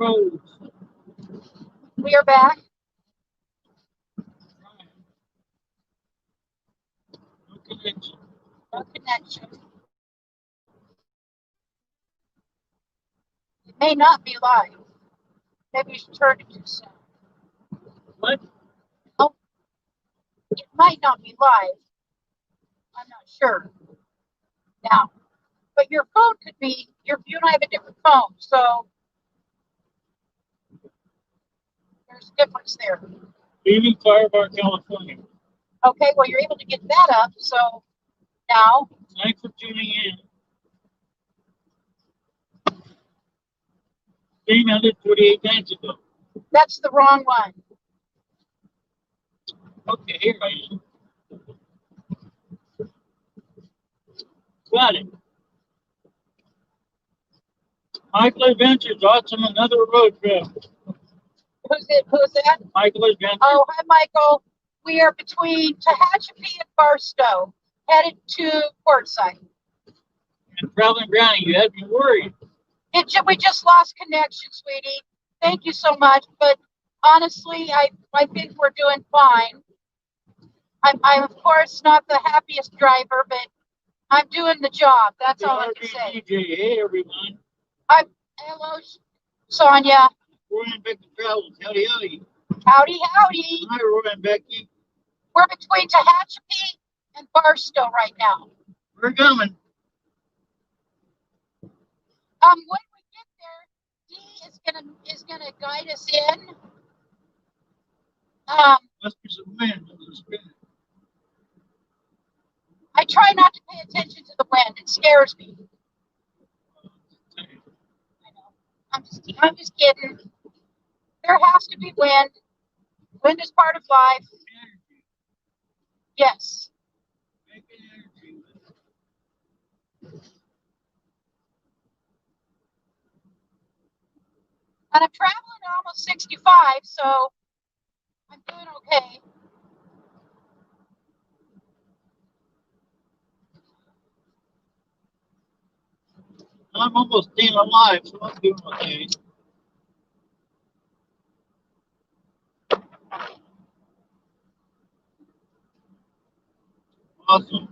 roads. We are back. No connection. No connection. It may not be live. Maybe you should turn it to sound. What? Oh, it might not be live. I'm not sure now. But your phone could be, you and I have a different phone, so there's a difference there. Leaving Firebar, California. Okay, well, you're able to get that up, so now. Thanks for tuning in. 348 minutes ago. That's the wrong one. Okay, here I am. Got it. Michael Adventures, awesome, another road trip. Who's that? Michael Adventures. Oh, hi, Michael. We are between Tehachapi and Barstow, headed to Quartzsite. And Traveling Brownie, you had me worried. We just lost connection, sweetie. Thank you so much. But honestly, I think we're doing fine. I'm of course not the happiest driver, but I'm doing the job. That's all I can say. DJ. Hey, everyone. Hello, Sonia. Roy and Becky Travels. Howdy, howdy. Howdy, howdy. Hi, Roy and Becky. We're between Tehachapi and Barstow right now. We're coming. When we get there, Dee is gonna guide us in. Must be some wind. I try not to pay attention to the wind. It scares me. I know. I'm just kidding. There has to be wind. Wind is part of life. Yes. And I'm traveling at almost 65, so I'm doing okay. I'm almost staying alive, so I'm doing okay. Awesome.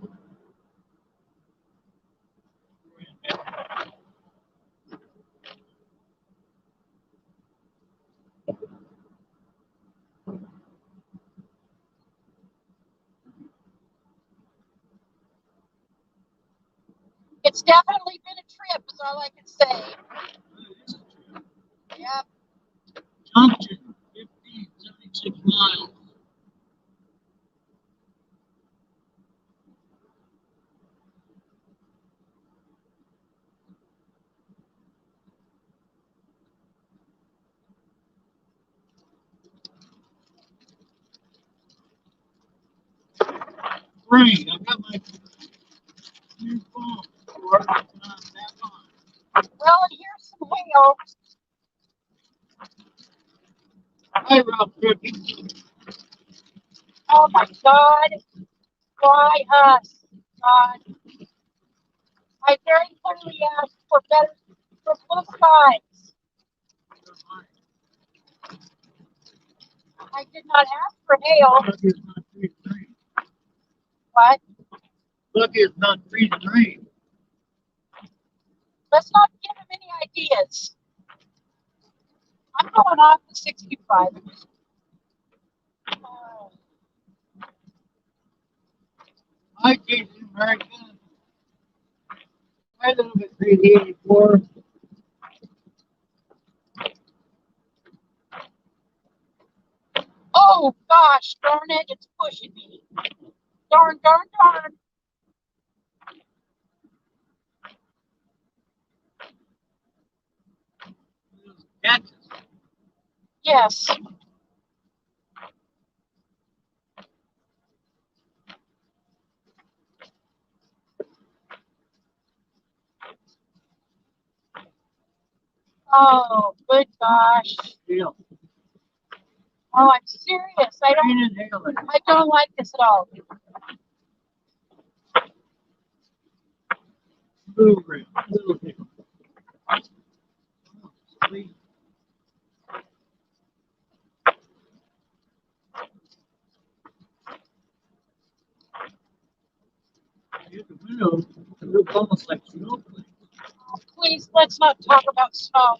It's definitely been a trip, is all I can say. Yep. Junction, 1576 miles. Great, I've got my new phone. Well, and here's some hail. Hi, Ralph Cookie. Oh my God. Why us, God? I very clearly asked for blue skies. I did not ask for hail. What? Lucky it's not freezing rain. Let's not give him any ideas. I'm going off the 65. Hi, Jason American. Hi, little bit 384. Oh gosh, darn it, it's pushing me. Darn, darn, darn. Catches. Yes. Oh, good gosh. Yeah. Oh, I'm serious. I don't like this at all. Blue rim. Blue rim. Here's the window. It looks almost like snowflake. Please, let's not talk about snow.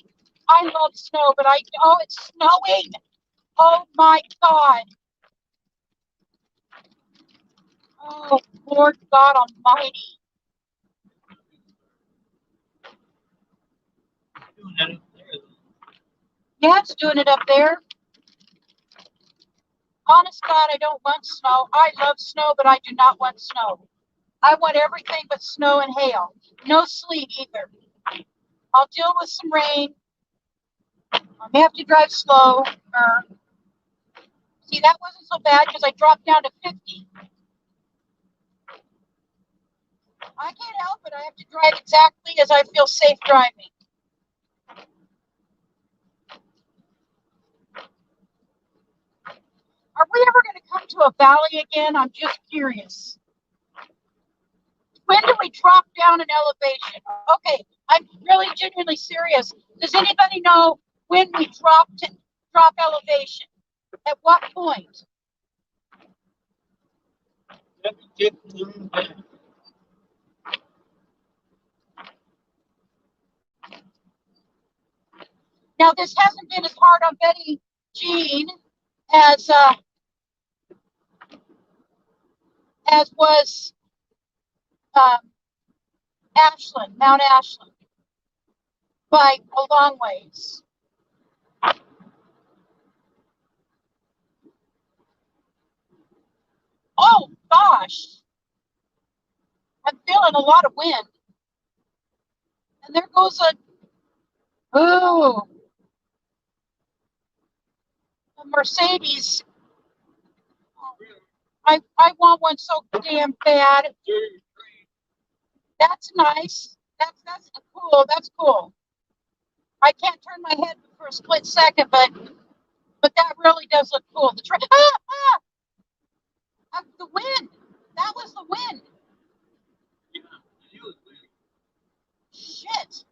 I love snow, but oh, it's snowing. Oh my God. Oh, Lord God Almighty. Doing that up there. Yeah, it's doing it up there. Honest God, I don't want snow. I love snow, but I do not want snow. I want everything but snow and hail. No sleet either. I'll deal with some rain. I may have to drive slow. See, that wasn't so bad because I dropped down to 50. I can't help it. I have to drive exactly as I feel safe driving. Are we ever going to come to a valley again? I'm just curious. When do we drop down in elevation? Okay, I'm really genuinely serious. Does anybody know when we drop elevation? At what point? Let me get a little bit. Now, this hasn't been as hard on Betty Jean as was Ashland, Mount Ashland, by a long ways. Oh gosh, I'm feeling a lot of wind, and there goes a Mercedes. I want one so damn bad. That's nice. That's cool. That's cool. I can't turn my head for a split second, but that really does look cool. The wind. That was the wind. Shit.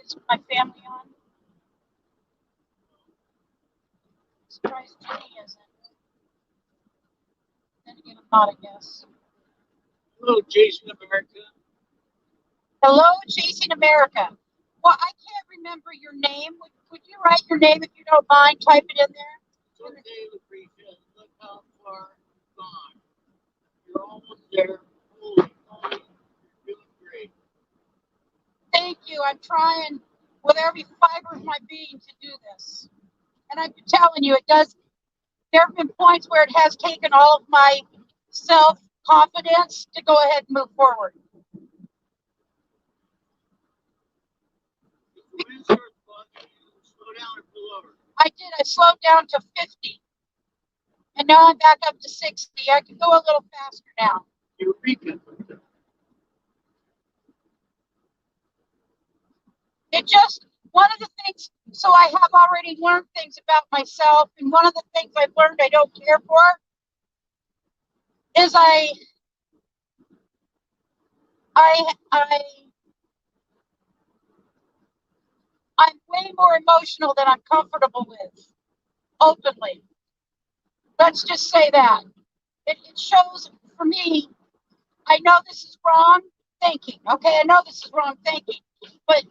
Is my family on? Surprised Jenny isn't. Then again, I'm not, I guess. Hello, Jason America. Hello, Chasing America. Well, I can't remember your name. Would you write your name if you don't mind? Type it in there. Okay, Lucretia, look how far you've gone. You're almost there. Holy, you're doing great. Thank you. I'm trying with every fiber of my being to do this. And I'm telling you, it does. There have been points where it has taken all of my self-confidence to go ahead and move forward. I did. I slowed down to 50. And now I'm back up to 60. I can go a little faster now. It just, one of the things, so I have already learned things about myself. And one of the things I've learned I don't care for is I'm way more emotional than I'm comfortable with, openly. Let's just say that. It shows, for me, I know this is wrong thinking. Okay, I know this is wrong thinking. But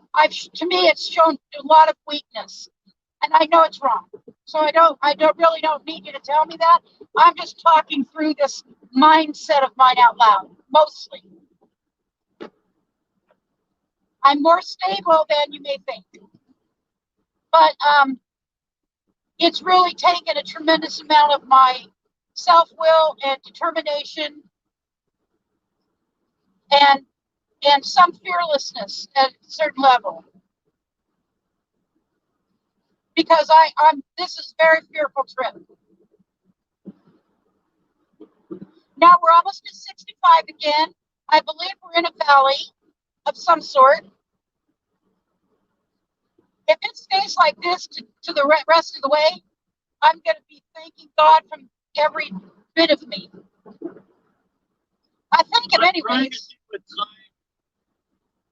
to me, it's shown a lot of weakness. And I know it's wrong. So I really don't need you to tell me that. I'm just talking through this mindset of mine out loud, mostly. I'm more stable than you may think. But it's really taken a tremendous amount of my self-will and determination and some fearlessness at a certain level. Because this is a very fearful trip. Now we're almost at 65 again. I believe we're in a valley of some sort. If it stays like this to the rest of the way, I'm going to be thanking God from every bit of me. I think of anyways.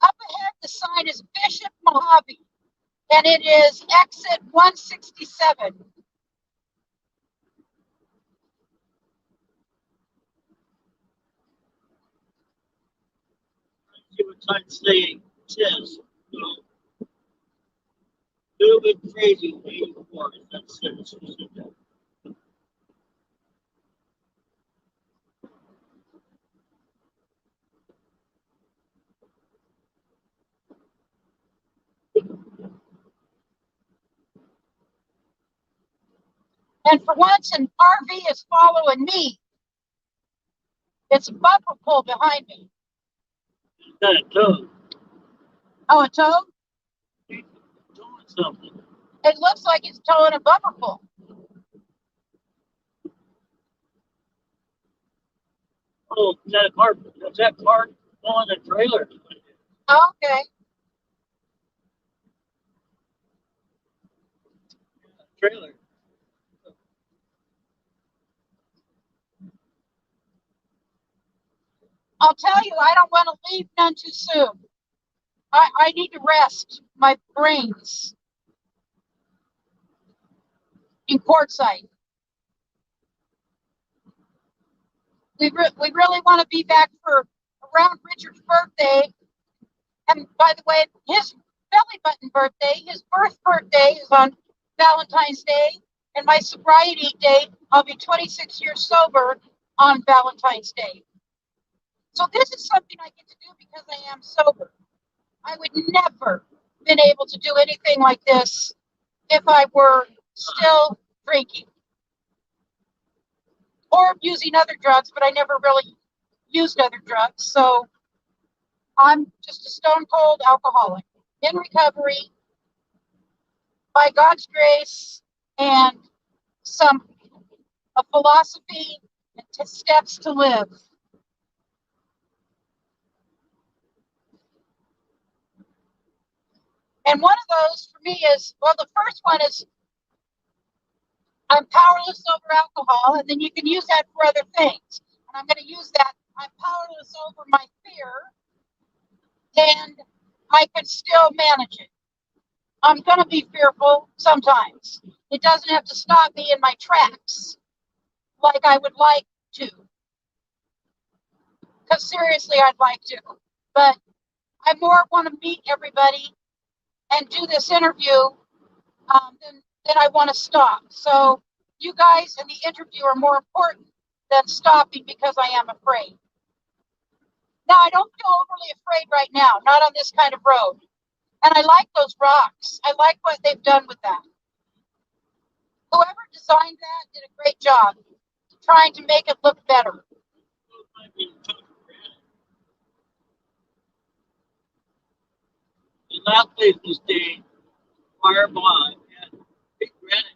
Up ahead, the sign is Bishop Mojave. and it is exit 167. See what time today says. So, a little bit crazy, 84. That's it. And for once, an RV is following me. It's a bumper pull behind me. Got a toad. Oh, a tow? Doing something. It looks like it's towing a bumper pull. Oh, is that a car? Is that car on the trailer? Oh, okay. Trailer. I'll tell you, I don't want to leave none too soon. I need to rest my brains in Quartzsite. We really want to be back for around Richard's birthday. And by the way, his belly button birthday, his birthday is on Valentine's Day. And my sobriety date, I'll be 26 years sober on Valentine's Day. So this is something I get to do because I am sober. I would never been able to do anything like this if I were still drinking or using other drugs, but I never really used other drugs. So I'm just a stone cold alcoholic in recovery by God's grace and some a philosophy and steps to live. And one of those for me is, well, the first one is I'm powerless over alcohol, and then you can use that for other things. And I'm going to use that. I'm powerless over my fear, and I can still manage it. I'm going to be fearful sometimes. It doesn't have to stop me in my tracks like I would like to. Because seriously, I'd like to. But I more want to meet everybody and do this interview than I want to stop. So you guys and the interview are more important than stopping because I am afraid. Now, I don't feel overly afraid right now, not on this kind of road. And I like those rocks. I like what they've done with that. Whoever designed that did a great job trying to make it look better. The last place we stayed, fire blind, and big granite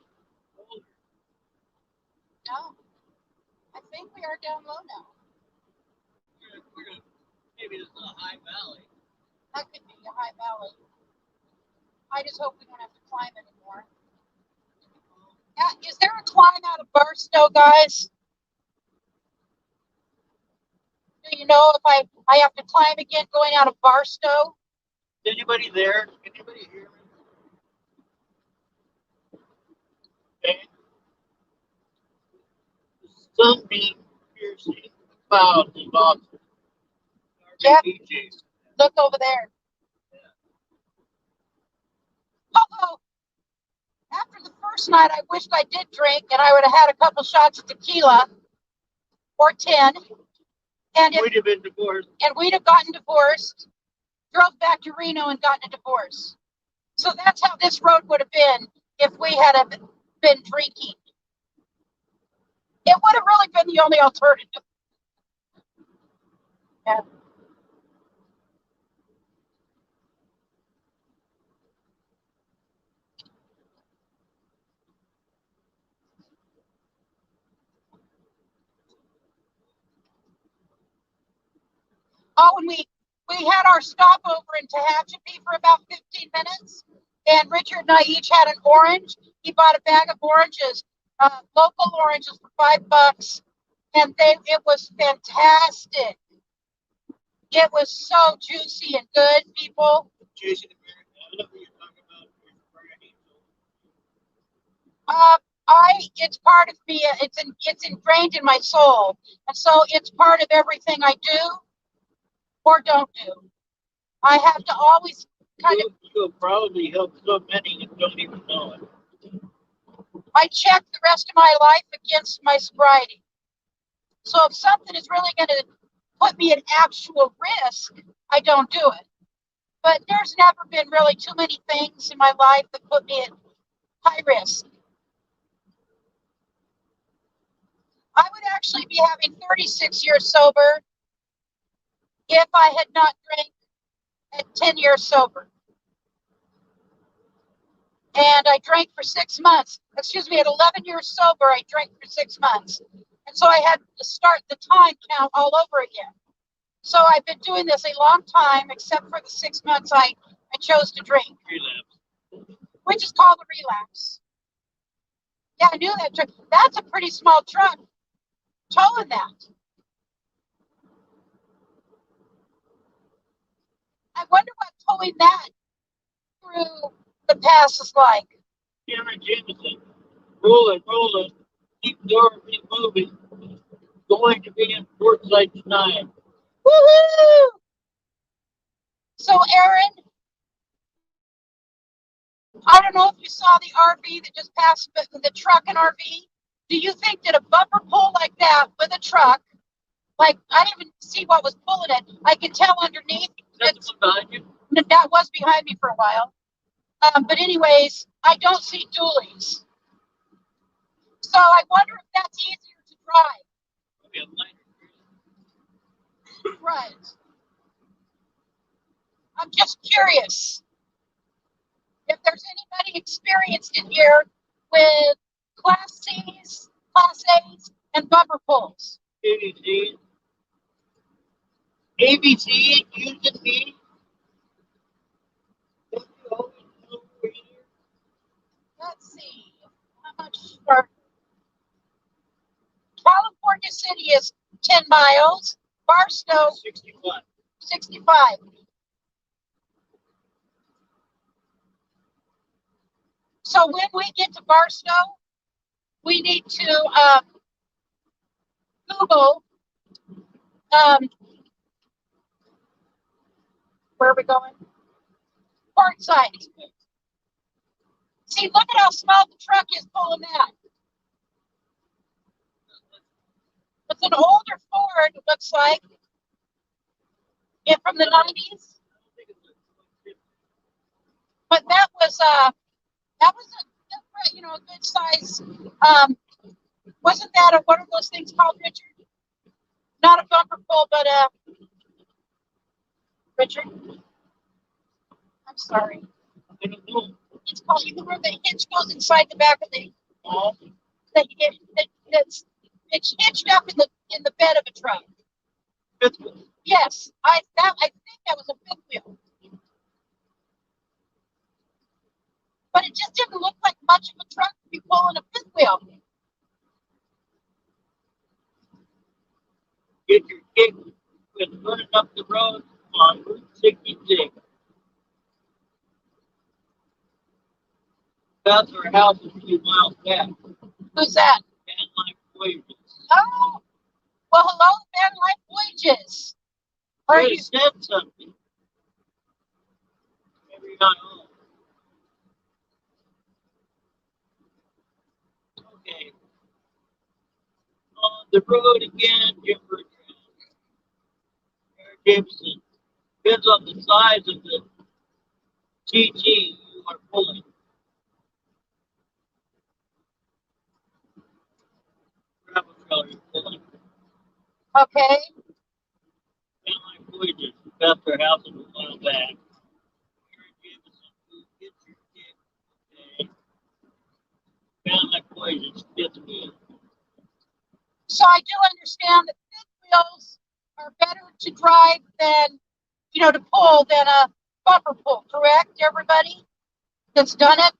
boulder. No, I think we are down low now. Maybe it's a high valley. That could be a high valley. I just hope we don't have to climb anymore. Yeah, is there a climb out of Barstow, guys? Do you know if I have to climb again going out of Barstow? Is anybody there? Anybody hear me? Okay. The sunbeam piercing the clouds of Boston. Yep. Look over there. Oh, after the first night, I wished I did drink and I would have had a couple shots of tequila or 10. And we'd have been divorced. And we'd have gotten divorced, drove back to Reno and gotten a divorce. So that's how this road would have been if we had been drinking. It would have really been the only alternative. Yeah. Oh, and we had our stopover in Tehachapi for about 15 minutes, and Richard and I each had an orange. He bought a bag of oranges, local oranges for $5, and it was fantastic. It was so juicy and good, people. Jason, I love what you're talking about. It's part of me. It's ingrained in my soul, and so it's part of everything I do or don't do. I have to always kind of. You'll probably help so many and don't even know it. I check the rest of my life against my sobriety. So if something is really going to put me at actual risk, I don't do it. But there's never been really too many things in my life that put me at high risk. I would actually be having 36 years sober if I had not drank at 10 years sober. And I drank for 6 months. Excuse me, at 11 years sober, I drank for 6 months. And so I had to start the time count all over again. So I've been doing this a long time, except for the 6 months I chose to drink. Relapse. Which is called a relapse. Yeah, I knew that truck. That's a pretty small truck towing that. I wonder what towing that through the pass is like. Cameron Jameson, rolling, keep Dorothy moving. Going to be in Portside tonight. Woohoo! So, Aaron, I don't know if you saw the RV that just passed, but the truck and RV. Do you think that a bumper pull like that with a truck, like I didn't even see what was pulling it. I could tell underneath. That's behind you. That was behind me for a while. But anyways, I don't see dualies. So I wonder if that's easier to drive. Right. I'm just curious if there's anybody experienced in here with Class C's, Class A's, and bumper pulls. ABC, using me. Let's see. How much are California City is 10 miles. Barstow 65. 65. So when we get to Barstow, we need to Google where are we going? Portside. See, look at how small the truck is pulling that. It's an older Ford, it looks like. Yeah, from the 90s. But that was a a good size. Wasn't that what are those things called, Richard? Not a bumper pull, but Richard. I'm sorry. It's called. You remember the hitch goes inside the back of the. It's hitched up in the bed of a truck. Fifth wheel. Yes, I think that was a fifth wheel. But it just didn't look like much of a truck to be pulling a fifth wheel. Get your kick with running up the road on Route 66. That's our house a few miles back. Who's that? Van Life Voyages. Oh, well, hello, Van Life Voyages. Are you said something? Maybe not all. Okay. On the road again, Jimber Jameson. Depends on the size of the TG you are pulling. Travel trailer you're pulling. okay? Van Life Voyages. That's our house a while back. Get your kick. Okay. Van Life Voyages. Fifth wheel. So I do understand that fifth wheels are better to drive than, to pull than a bumper pull, correct, everybody that's done it?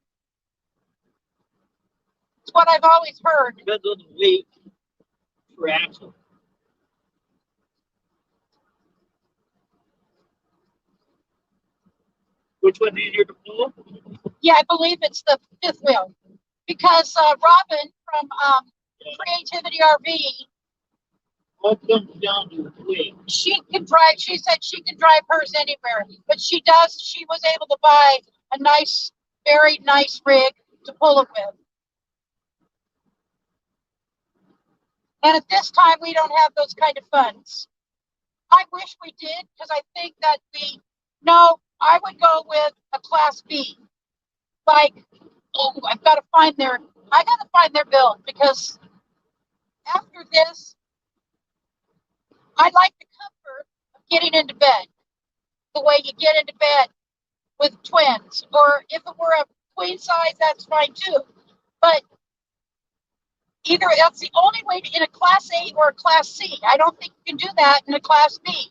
It's what I've always heard. Depends on the weight for axle. Which one's easier to pull? Yeah, I believe it's the fifth wheel. because Robin from Creativity RV, All comes down to weight. she can drive. She said she can drive hers anywhere, but she does. She was able to buy a nice, very nice rig to pull it with. And at this time, we don't have those kind of funds. I wish we did because I think that no, I would go with a Class B. Like, oh, I got to find their bill because after this, I like the comfort of getting into bed the way you get into bed with twins. Or if it were a queen size, that's fine too. But either that's the only way in a Class A or a Class C. I don't think you can do that in a Class B.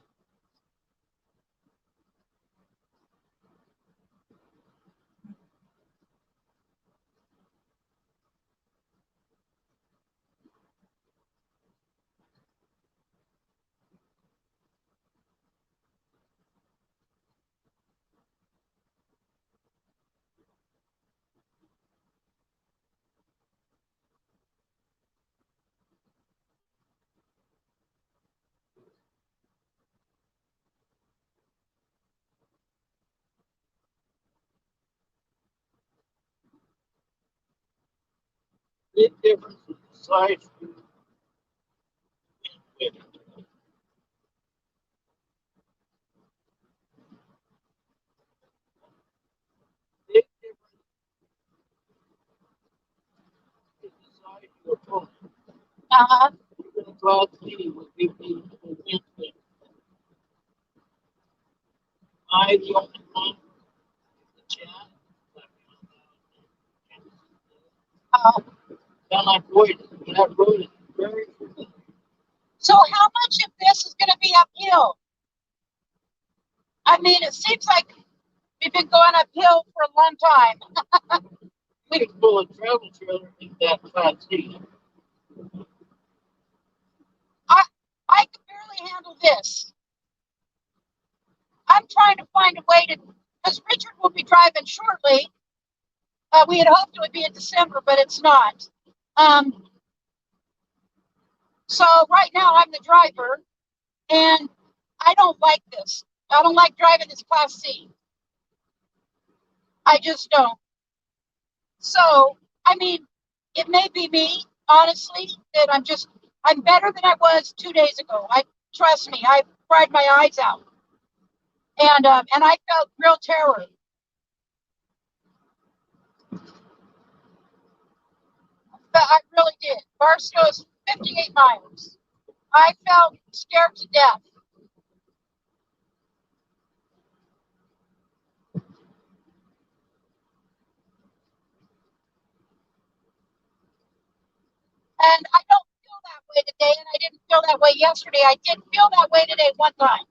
Big difference in the size and weight. Big difference in the size of your phone. Uh-huh. Even a Class C would give you a wind. I the only one in the chat. Sound like voice. That road is very familiar. So how much of this is going to be uphill? I mean, it seems like we've been going uphill for a long time. We can pull a travel trailer in that Class C. I can barely handle this. I'm trying to find a way to, because Richard will be driving shortly. We had hoped it would be in December, but it's not. So right now I'm the driver, and I don't like this. I don't like driving this Class C. I just don't. So, I mean, it may be me, honestly, that I'm better than I was 2 days ago. Trust me, I cried my eyes out, and I felt real terror. But I really did. Barstow is 58 miles. I felt scared to death. And I don't feel that way today, and I didn't feel that way yesterday. I did feel that way today one time.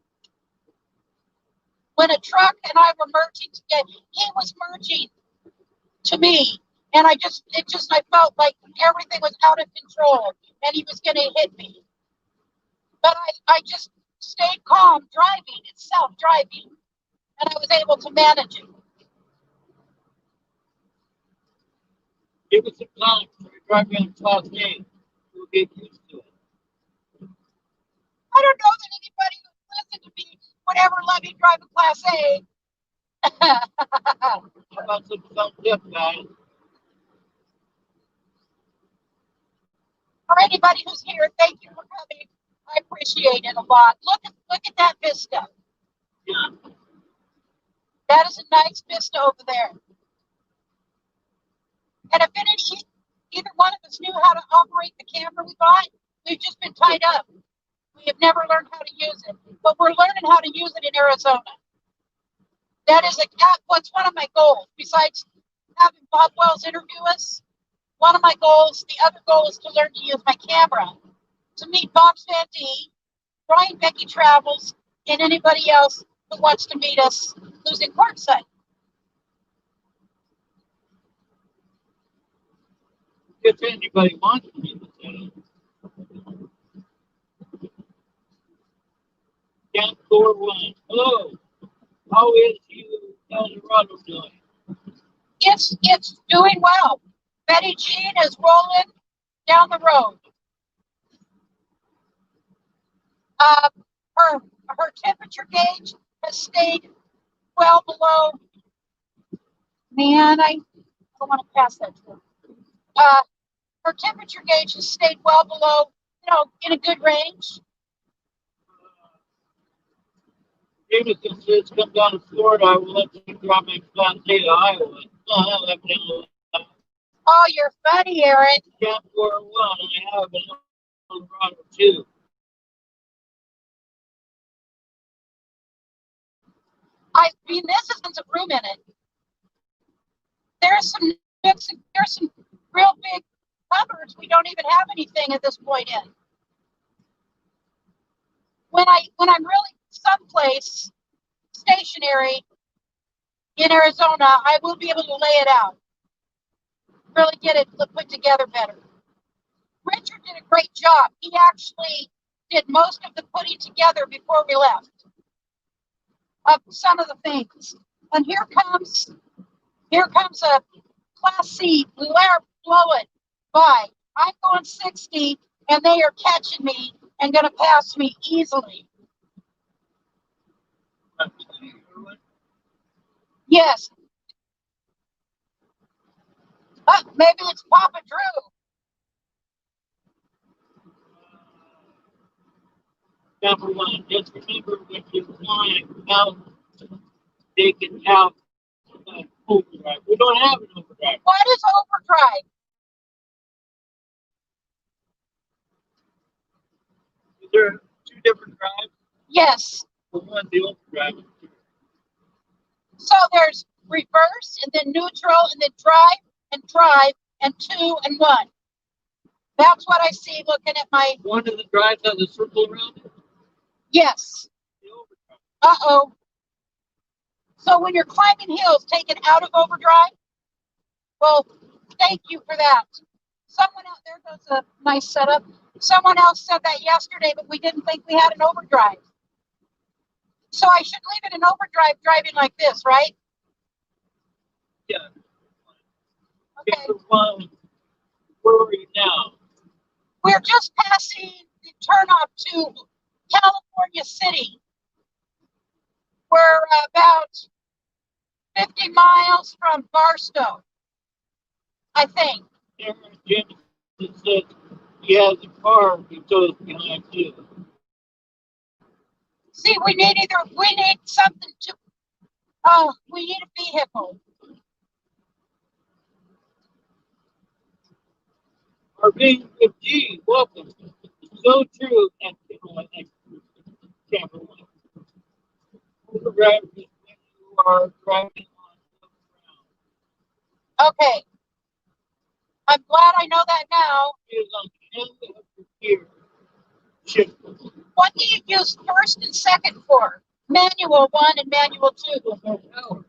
When a truck and I were merging together, he was merging to me. And I felt like everything was out of control and he was going to hit me. But I just stayed calm driving itself, driving. And I was able to manage it. Give it some time for you driving on Class A. You'll get used to it. I don't know that anybody who listened to me would ever let me drive a Class A. How about some thumbs up, guys? For anybody who's here, thank you for coming. I appreciate it a lot. Look at that vista. Yeah. That is a nice vista over there. And if either one of us knew how to operate the camera we bought, we've just been tied up. We have never learned how to use it, but we're learning how to use it in Arizona. That is what's one of my goals. Besides having Bob Wells interview us, one of my goals, the other goal is to learn to use my camera. To meet Bob Santee, Brian Becky Travels, and anybody else who wants to meet us who's in Quartzsite. If anybody wants to be the same. Camp 41. Hello. How is you El Dorado doing? It's doing well. Betty Jean is rolling down the road. Uh, her temperature gauge has stayed well below. Man, I don't want to pass that to her. Her temperature gauge has stayed well below, in a good range. David says, come down to Florida. I will let you drop my flat state of Iowa. Oh, you're funny, Aaron. Camp 401, I have in Colorado too. This has tons of room in it. There's some real big cupboards. We don't even have anything at this point in. When I'm really someplace stationary in Arizona, I will be able to lay it out. Really get it put together better. Richard did a great job. He actually did most of the putting together before we left of some of the things. And here comes a Class C Blue Air blowing by. I'm going 60, and they are catching me and going to pass me easily. Yes. Maybe it's Papa Drew. Number one, just remember when you're flying out, taking out overdrive. We don't have an overdrive. What is overdrive? There are two different drives. Yes. The one, the overdrive. So there's reverse and then neutral and then drive and 2 and 1. That's what I see looking at my. One of the drives has a circle around it. Yes. Uh-oh. So when you're climbing hills, take it out of overdrive? Well, thank you for that. Someone out there does a nice setup. Someone else said that yesterday, but we didn't think we had an overdrive. So I should leave it in overdrive driving like this, right? Yeah. Okay. Where are you now? We're just passing the turnoff to California City. We're about 50 miles from Barstow, I think. Jim said he has a car he tows behind too. See, we need something to. We need a vehicle. Our being 15, welcome. So true and camera one. Overdrive is when you are driving on the ground. Okay. I'm glad I know that now. It is on the end of the gear. Shift. What do you use first and second for? Manual 1 and manual 2. No power.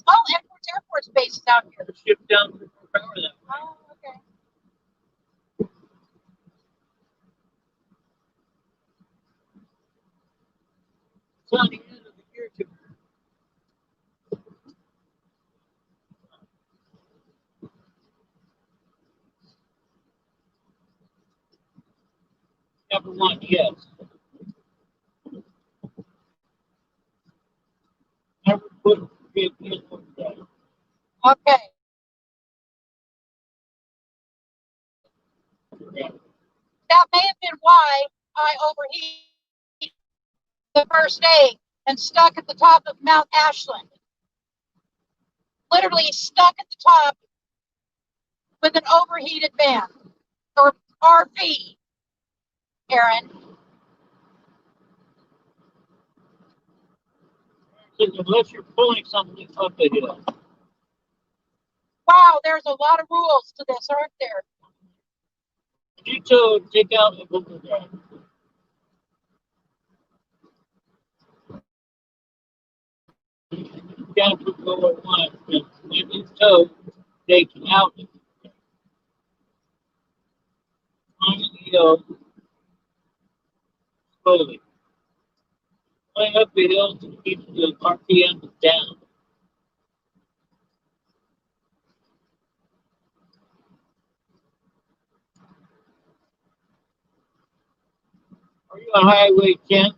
Oh, Edwards Air Force Base is out here. Shift down for power that way. Oh, okay. It's on the end of the gear tube. Number one, yes. Never put in overdrive. Okay. That may have been why I overheated the first day and stuck at the top of Mount Ashland. Literally stuck at the top with an overheated van or RV, Aaron. Unless you're pulling something up a hill. Wow, there's a lot of rules to this, aren't there? You to take out the overdrive. You gotta put lower one because when you tow, take out on the hill slowly. Going up the hill to keep the RPM down. Are you on Highway 10?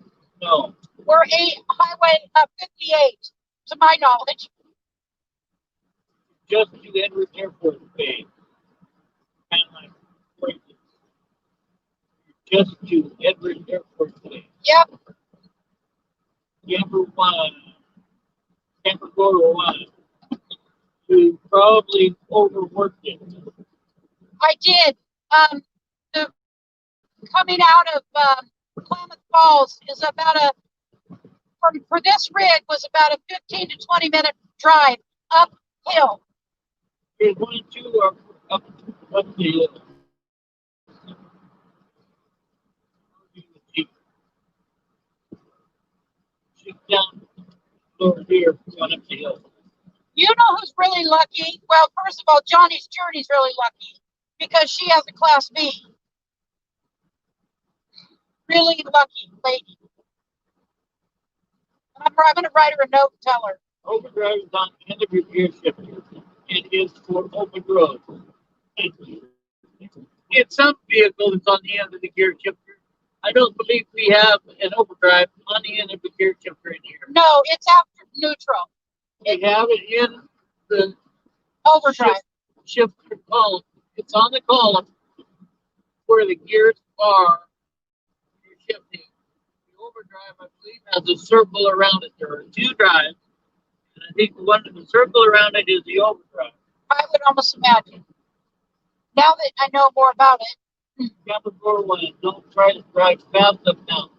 No. We're Highway 58, to my knowledge. Just to Edwards Air Force Base. Kind of like crazy. Just to Edwards Air Force Base. Yep. Camper one. Camper Goro one. You probably overworked it. I did. The coming out of Klamath Falls is about for this rig was about a 15 to 20 minute drive uphill. Here's 1 and 2 up the hill. She's down over here going up the hill. You know who's really lucky? Well, first of all, Johnny's Journey's really lucky because she has a Class B. Really lucky lady. I'm going to write her a note and tell her. Overdrive is on the end of your gear shifter. It is for open road. In some vehicles, it's on the end of the gear shifter. I don't believe we have an overdrive on the end of the gear shifter in here. No, it's after neutral. We have it in the Overdrive. Shifter column. It's on the column where the gears are. You're shifting. The overdrive, I believe, has a circle around it. There are 2 drives. And I think the one with the circle around it is the overdrive. I would almost imagine. Now that I know more about it. Camper 4-1. Don't try to drive fast up now.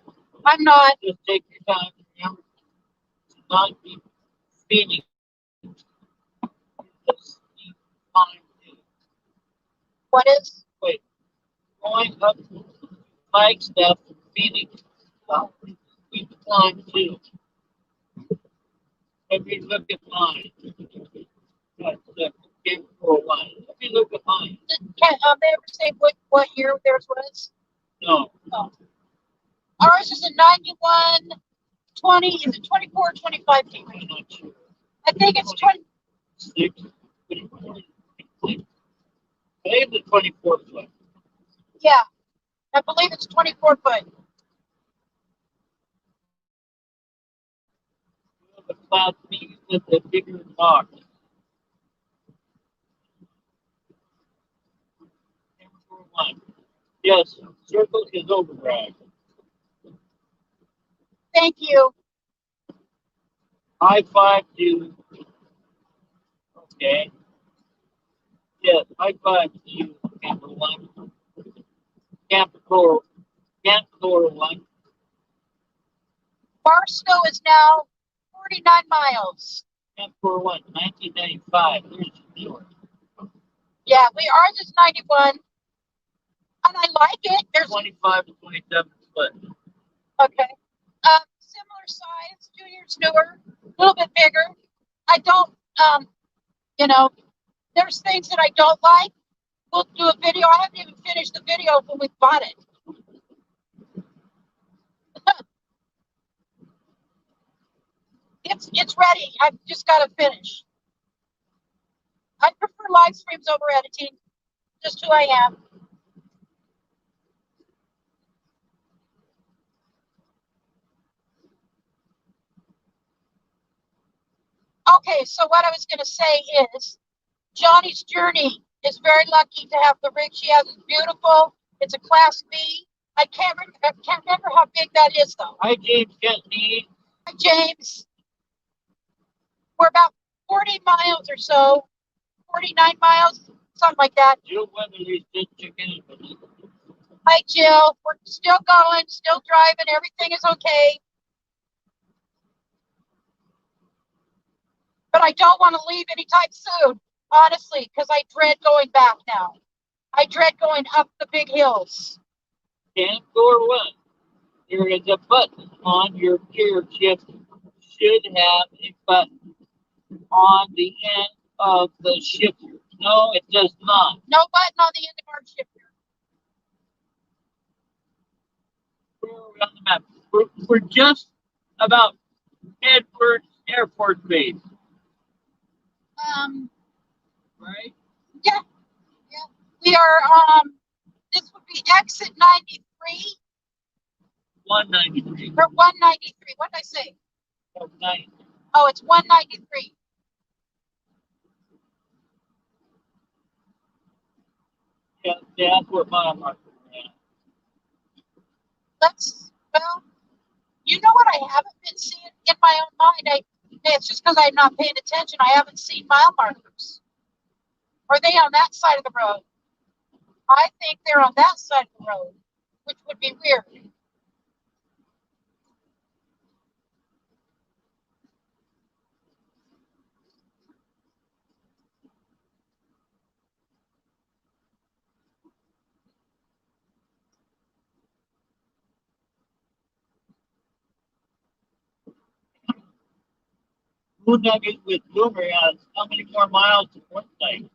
I'm not. Just take your time. Remember to not be speeding. Just keep fine. What is? Wait. Going up Flagstaff and Phoenix. Keep the climb too. Let me look at mine. That's the Camper 4-1. Let me look at mine. Can they ever say what year theirs was? No. Oh. Ours is a 91, 20. Is it 24 or 25 feet? I'm not sure. I think it's 20. 6, 24, 26. I have the 24 foot. Yeah, I believe it's 24 foot. The Class B with the bigger box. Camper 4-1. Yes, circle is overdrive. Thank you. High five to. Okay. Yes, high five to you, Camper 1. Camper 1. Barstow is now 49 miles. Camper 1, 1995. Here's New York. Yeah, ours is 91. And I like it. There's 25 to 27 foot. okay. Similar size, 2 years newer, a little bit bigger. I don't there's things that I don't like. We'll do a video. I haven't even finished the video when we bought it. It's ready. I've just got to finish. I prefer live streams over editing. Just who I am. Okay, so what I was going to say is Johnny's Journey is very lucky to have the rig she has. It's beautiful. It's a Class B. I can't remember how big that is, though. Hi, James Kentney. Hi, James. We're about 40 miles or so, 49 miles, something like that. Jill Weatherly's just checking in. Hi, Jill. We're still going, still driving. Everything is okay. But I don't want to leave anytime soon, honestly, because I dread going back now. I dread going up the big hills. Camper 1. There is a button on your gear shift. Should have a button on the end of the shifter. No, it does not. No button on the end of our shifter. We're on the map. We're just about Edwards Air Force Base. Right? Yeah. We are, this would be exit 93. 193. Or 193. What did I say? Oh, 90. Oh, it's 193. Yeah, that's what mile marker is at. Well, you know what I haven't been seeing in my own mind? It's just because I'm not paying attention. I haven't seen mile markers. Are they on that side of the road? I think they're on that side of the road, which would be weird. Moon Nugget with Boomer has how many more miles to one side?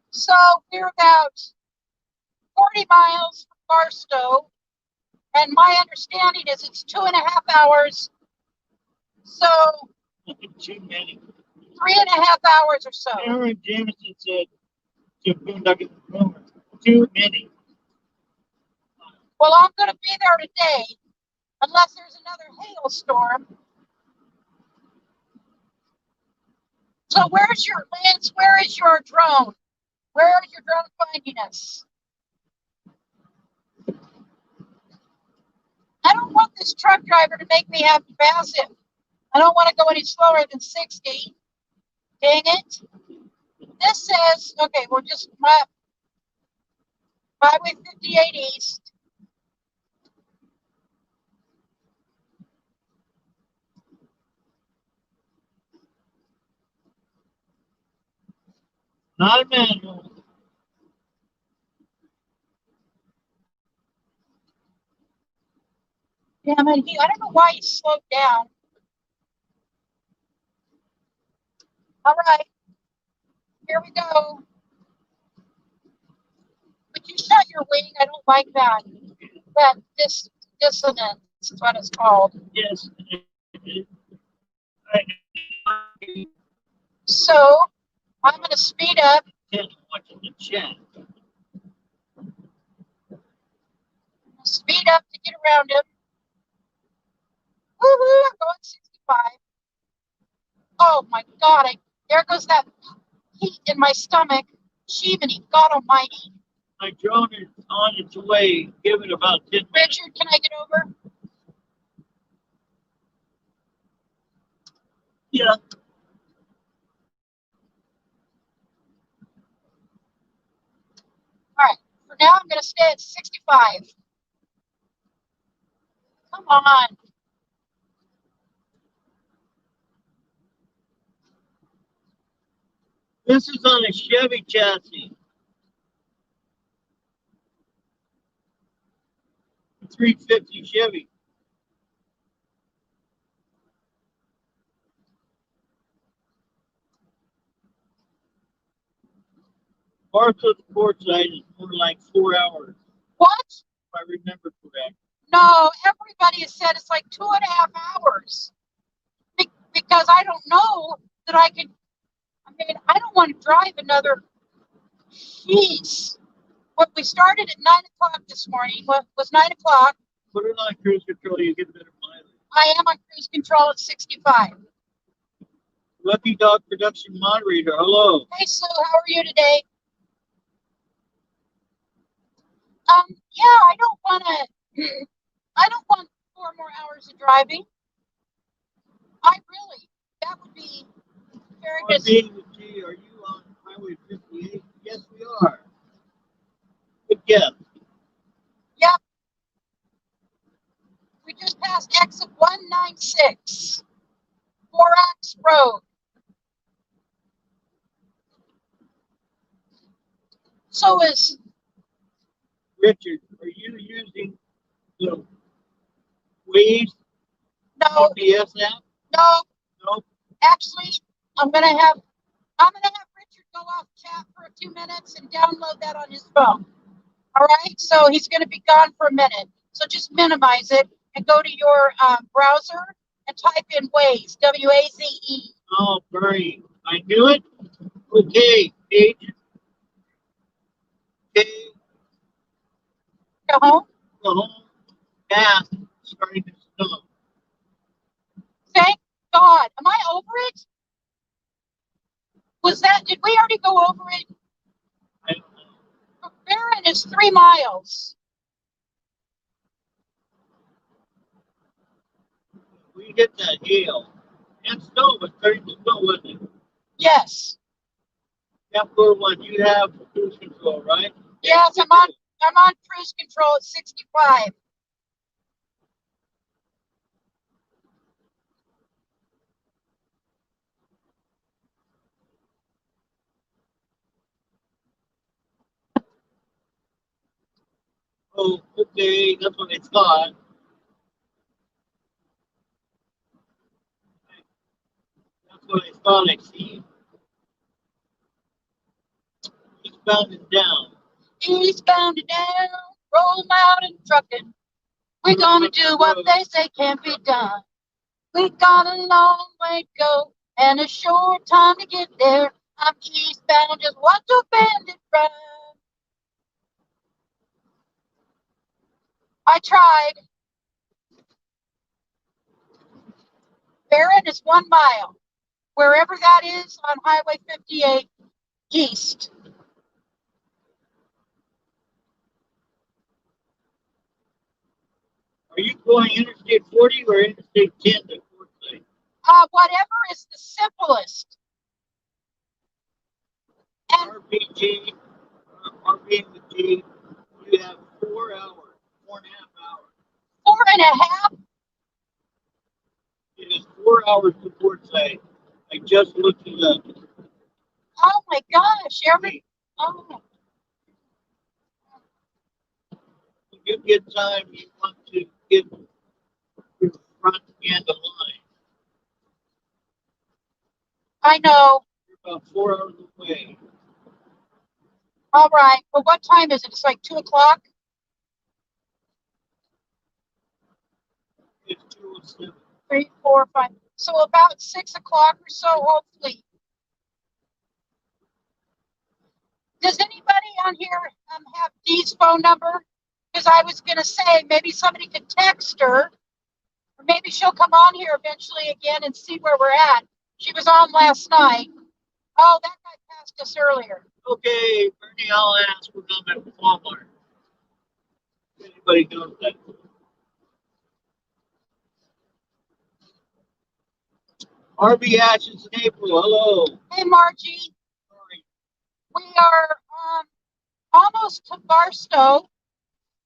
So we're about 40 miles from Barstow, and my understanding is it's 2.5 hours. So Too many. 3.5 hours or so. Aaron Jameson said to Moon Nugget with Boomer, too many. Well, I'm going to be there today, unless there's another hailstorm. So where's your Lance? Where is your drone? Where is your drone finding us? I don't want this truck driver to make me have to pass him. I don't want to go any slower than 60. Dang it. This says, okay, we're just Highway 58 East. Not a manual. Damn it, I don't know why he slowed down. All right, here we go. Would you shut your wing? I don't like that. That dissonance is what it's called. Yes. So I'm going to speed up. Watching the chat. Speed up to get around him. Woohoo! I'm going 65. Oh my God! There goes that heat in my stomach. Shivani, God Almighty. My drone is on its way. Give it about 10 minutes. Richard, can I get over? Yeah. All right. For now, I'm going to stay at 65. Come on. This is on a Chevy chassis. 350 Chevy. Barcode port side is more like 4 hours. What? If I remember correct. No, everybody has said it's like 2.5 hours. Because I don't know that I can. I mean, I don't want to drive another. Jeez. What we started at 9 o'clock this morning. What was 9 o'clock? Put it on cruise control, you get a better mileage. I am on cruise control at 65. Lucky Dog Production Moderator, hello. Hey Sue, how are you today? Yeah, I don't want to. I don't want 4 more hours of driving. That would be very G, are you on Highway 58? Yes, we are. Good guess. Yep. We just passed exit 196, Borax Road. So is Richard, are you using the Waze no GPS app? no. Nope. Actually, I'm gonna have Richard go off chat for a few minutes and download that on his phone. All right, so he's gonna be gone for a minute. So just minimize it and go to your browser and type in Waze, W-A-Z-E. Oh, great. I knew it. Okay, agent. Okay, Go home. go home. Pass. starting to snow. Thank God. Am I over it? Did we already go over it? I don't know. Barron is 3 miles. We hit that hail and snow, but starting to snow, wasn't it? Yes. Capital One, you have cruise control, right? Yes, I'm on cruise control at 65. Oh, okay, that's what I thought. That's what I thought I see. Eastbound and down. Eastbound and down, roll mountain trucking. We're gonna do what they say can't be done. We got a long way to go and a short time to get there. I'm eastbound, just watch a bandit run. I tried. Barron is 1 mile, wherever that is on Highway 58 east. Are you going Interstate 40 or Interstate 10 to Fort Lake? Whatever is the simplest. And RPG, RPG, you have 4 hours, 4.5 hours. 4.5. It is 4 hours to Fort Lake. I just looked it up. Oh my gosh! Oh, When you get time, you want to get your front end of line. I know. You're about 4 hours away. All right. Well, what time is it? It's like 2 o'clock. It's 2:07. 3, 4, 5. So about 6 o'clock or so, hopefully. Does anybody on here have Dee's phone number? Because I was going to say maybe somebody could text her, or maybe she'll come on here eventually again and see where we're at. She was on last night. Oh, that guy passed us earlier. Okay, Bernie, I'll ask. We're going to Walmart. If anybody knows that. RV Ashes in April. Hello. Hey, Margie. Sorry. We are almost to Barstow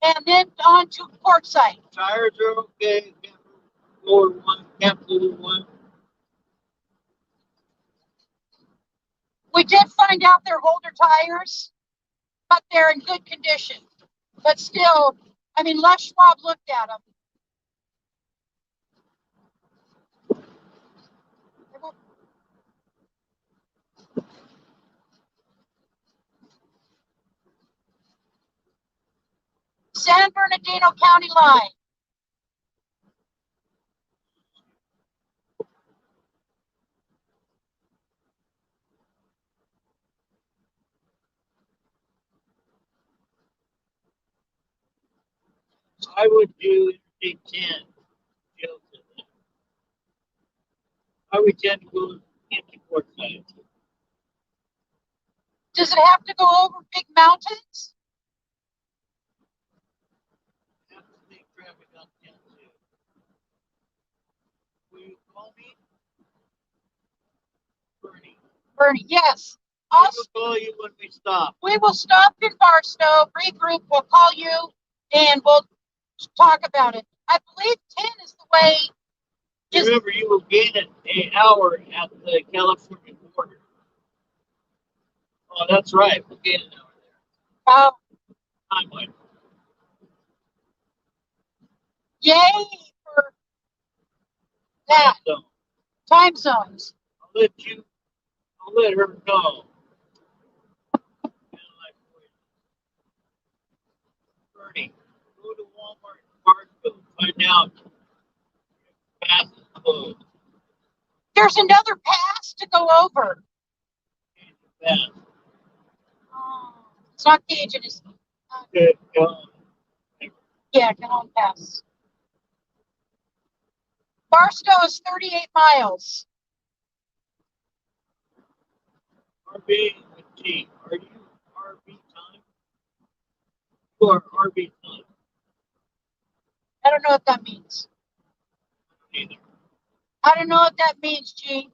and then on to Portside. Tires are okay. Lower one, capital one. We did find out they're Holder tires, but they're in good condition. But still, I mean, Les Schwab looked at them. San Bernardino County line. I would do Interstate 10. I would tend to go into Portside. Does it have to go over big mountains? Have to make traffic on 10 too. Will you call me? Bernie. Bernie, yes. I will call you when we stop. We will stop in Barstow, regroup, we'll call you, and we'll talk about it. I believe 10 is the way. Remember, you will gain an hour at the California border. Oh, that's right. We'll gain an hour there. I might. Yay for that. Time zones. I'll let her know. Bernie, go to Walmart in Barstow. Find out. Pass is closed. There's another pass to go over. Pass. It's not Cajun, it's Good. Go. yeah, Cajon Pass. Barstow is 38 miles. RB with T. Are you RB time? You are RB time. I don't know what that means. Neither. I don't know what that means, G.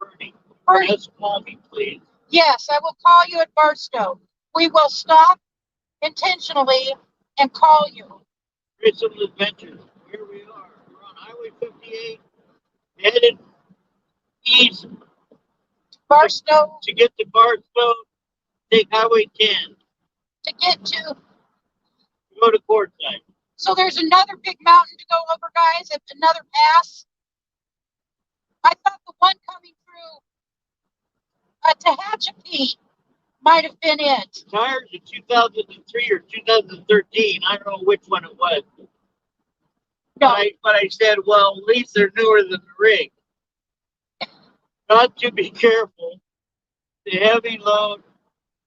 Bernie. Bernie. Just call me, please. Yes, I will call you at Barstow. We will stop intentionally and call you. Grissom Adventures. Here we are. We're on Highway 58, headed east. Barstow. To get to Barstow, take Highway 10. To get to. Go to Quartzsite. So there's another big mountain to go over, guys, and another pass. I thought the one coming through Tehachapi might have been it. Tires in 2003 or 2013. I don't know which one it was. No. But I said, well, at least they're newer than the rig. Got to be careful. The heavy load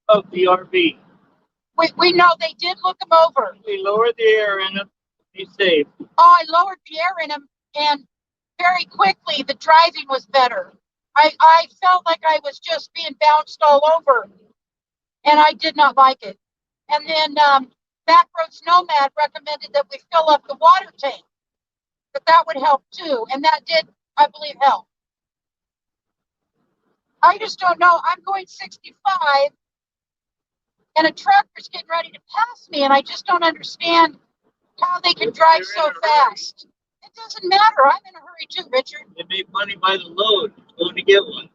of the RV. We know they did look them over. We lowered the air in them. Be safe. Oh, I lowered the air in them, and very quickly the driving was better. I felt like I was just being bounced all over, and I did not like it. And then Backroads Nomad recommended that we fill up the water tank, that would help too, and that did, I believe, help. I just don't know. I'm going 65, and a trucker's getting ready to pass me, and I just don't understand how they can drive so fast. It doesn't matter. I'm in a hurry too, Richard. They make money by the load. Going to get one.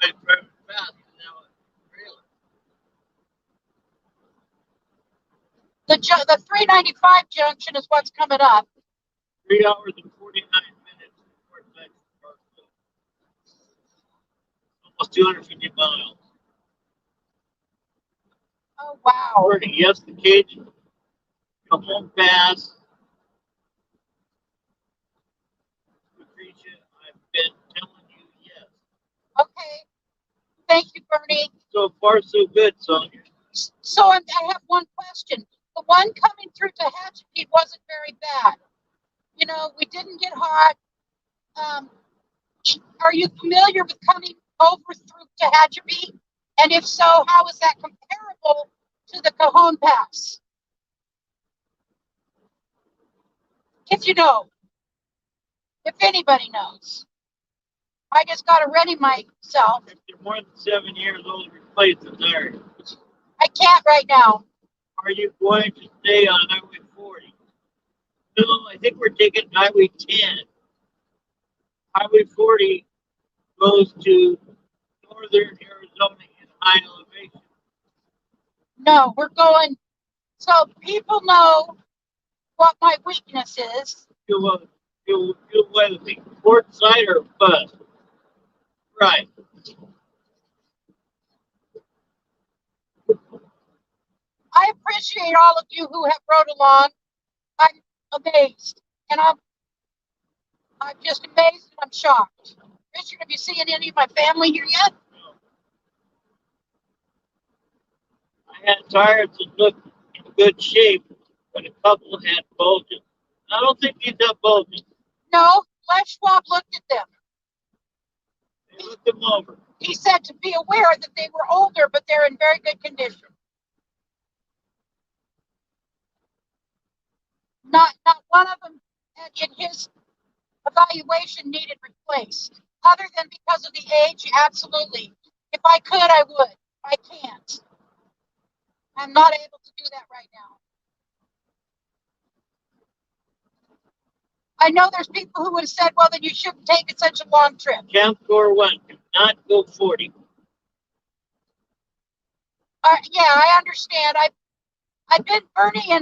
Went driving fast. Now The 395 junction is what's coming up. 3 hours and 49 minutes before it's back to Barstow. Almost 250 miles. Oh, wow. Yes, the cage. Come home fast. Patricia, I've been telling you yes. Okay. Thank you, Bernie. So far, so good, Sonia. So I have one question. The one coming through Tehachapi wasn't very bad. You know, we didn't get hot. Are you familiar with coming over through Tehachapi? And if so, how is that comparable to the Cajon Pass? If you know, if anybody knows. I just got to ready myself. If you're more than 7 years old, replace the tire. I can't right now. Are you going to stay on Highway 40? No, I think we're taking Highway 10. Highway 40 goes to northern Arizona in high elevation. No, we're going. So people know what my weakness is. You'll whether it be Quartzsite or bus. Right. I appreciate all of you who have rode along. I'm amazed, and I'm just amazed and I'm shocked. Richard, have you seen any of my family here yet? No. I had tires that looked in good shape, but a couple had bulges. I don't think these have bulges. No, Les Schwab looked at them. They looked them over. He said to be aware that they were older, but they're in very good condition. Not one of them in his evaluation needed replaced. Other than because of the age, absolutely. If I could, I would. I can't. I'm not able to do that right now. I know there's people who would have said, well, then you shouldn't take it such a long trip. Camp Core 1, do not go 40. Yeah, I understand. I've been Bernie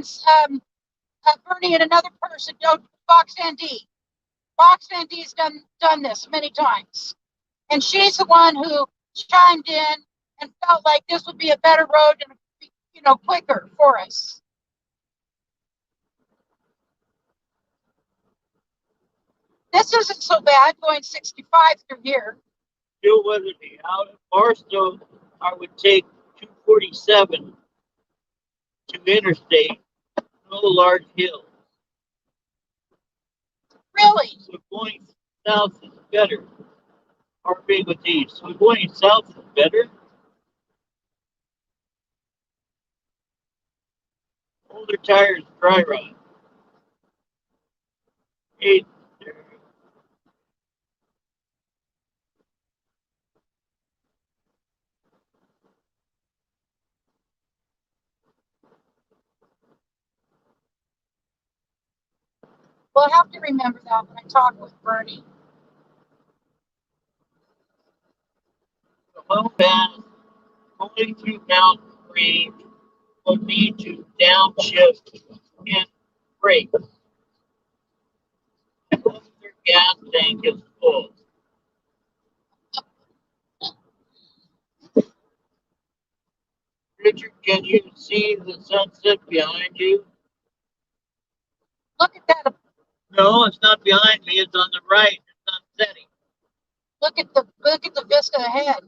and another person, Fox Van D. Fox Van D's done this many times. And she's the one who chimed in and felt like this would be a better road and, quicker for us. This isn't so bad going 65 through here. Still whether be out of Barstow, I would take 247 to interstate, no large hill. Really? So going south is better. Or being with these. So going south is better. Older tires, dry rot. Hey, We'll have to remember that when I talk with Bernie. the low pass, only through mountain range will need to downshift and brake. Unless their gas tank is full. Richard, can you see the sunset behind you? Look at that. No, it's not behind me. It's on the right. It's not setting. Look at the vista ahead.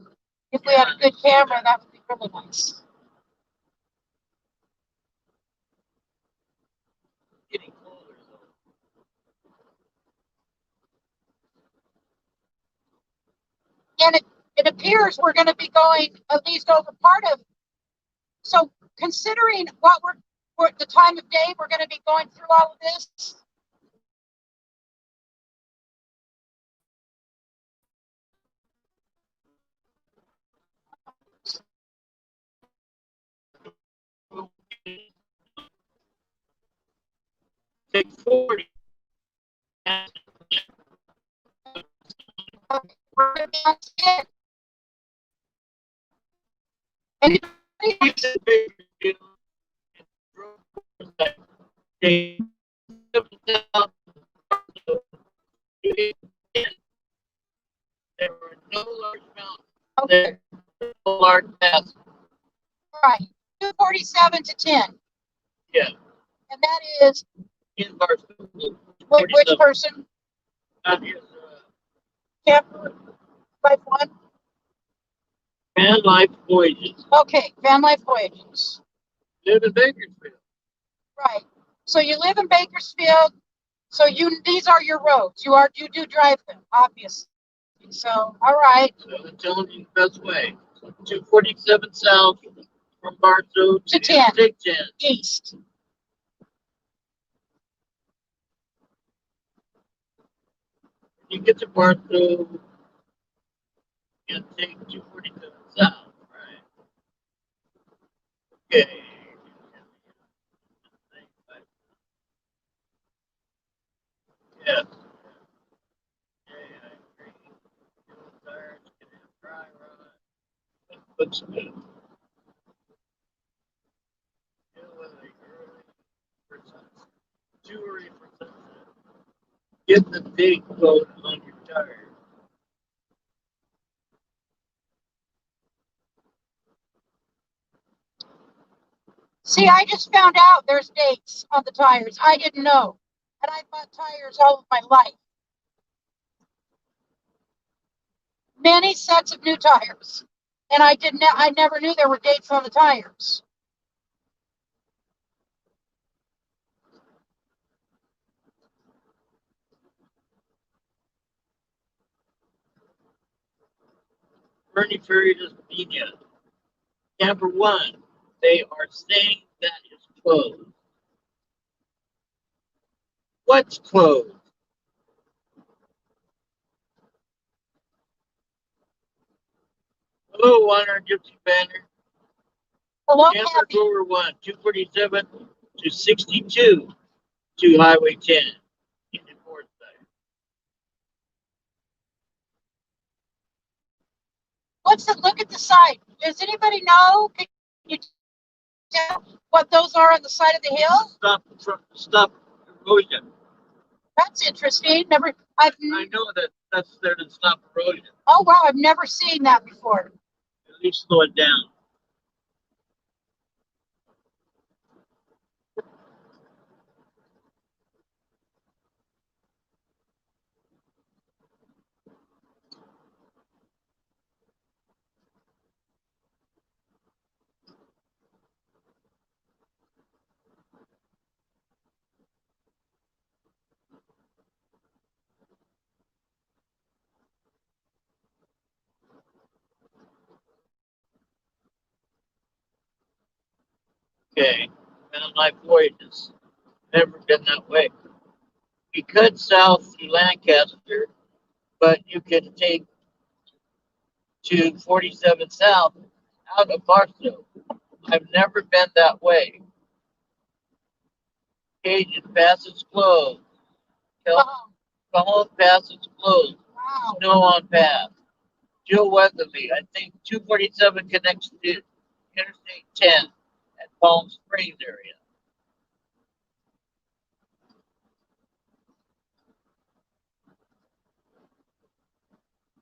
If we had a good camera, that would be really nice. Getting colder though. And it appears we're going to be going at least over part of. So considering what we're the time of day we're going to be going through all of this. Take 40. We're going to be on skid. There were no large mountains. Okay. No large passes. Right. 247 to 10. Yeah. And that is In Barcelona. which person? That is Camper Life One? Van Life Voyages. Okay, Van Life Voyages. Live in Bakersfield. Right. So you live in Bakersfield. So these are your roads. You do drive them, obviously. So all right. So I'm telling you the best way. So 247 south from Barstow To 10. 10. East. You get to Barstow and take 247 south, right? Okay. Yes. Okay, I agree. Tires can have dry rot. But for sunset. Too early for sunset. Get the big coat on your tires. See, I just found out there's dates on the tires. I didn't know. And I bought tires all of my life. Many sets of new tires. And I never knew there were dates on the tires. Bernie Ferry doesn't mean yet. Camper one, they are saying that is closed. What's closed? Hello, Warner Gypsy Banner. Hello, Camper Kathy. Grower 1, 247 to 62 to Highway 10 in the north side. Look at the side? Does anybody know? Can you tell what those are on the side of the hill? Stop erosion. That's interesting. I know that that's there to stop erosion. Oh wow, I've never seen that before. At least slow it down. Okay. And on my voyages, never been that way. You could south through Lancaster, but you can take to 47 South out of Barstow. I've never been that way. Cajun Passage closed. Wow. Cajon Passage closed. Wow. Snow on path. Jill Weatherly. I think 247 connects to Interstate 10 at Palm Springs area.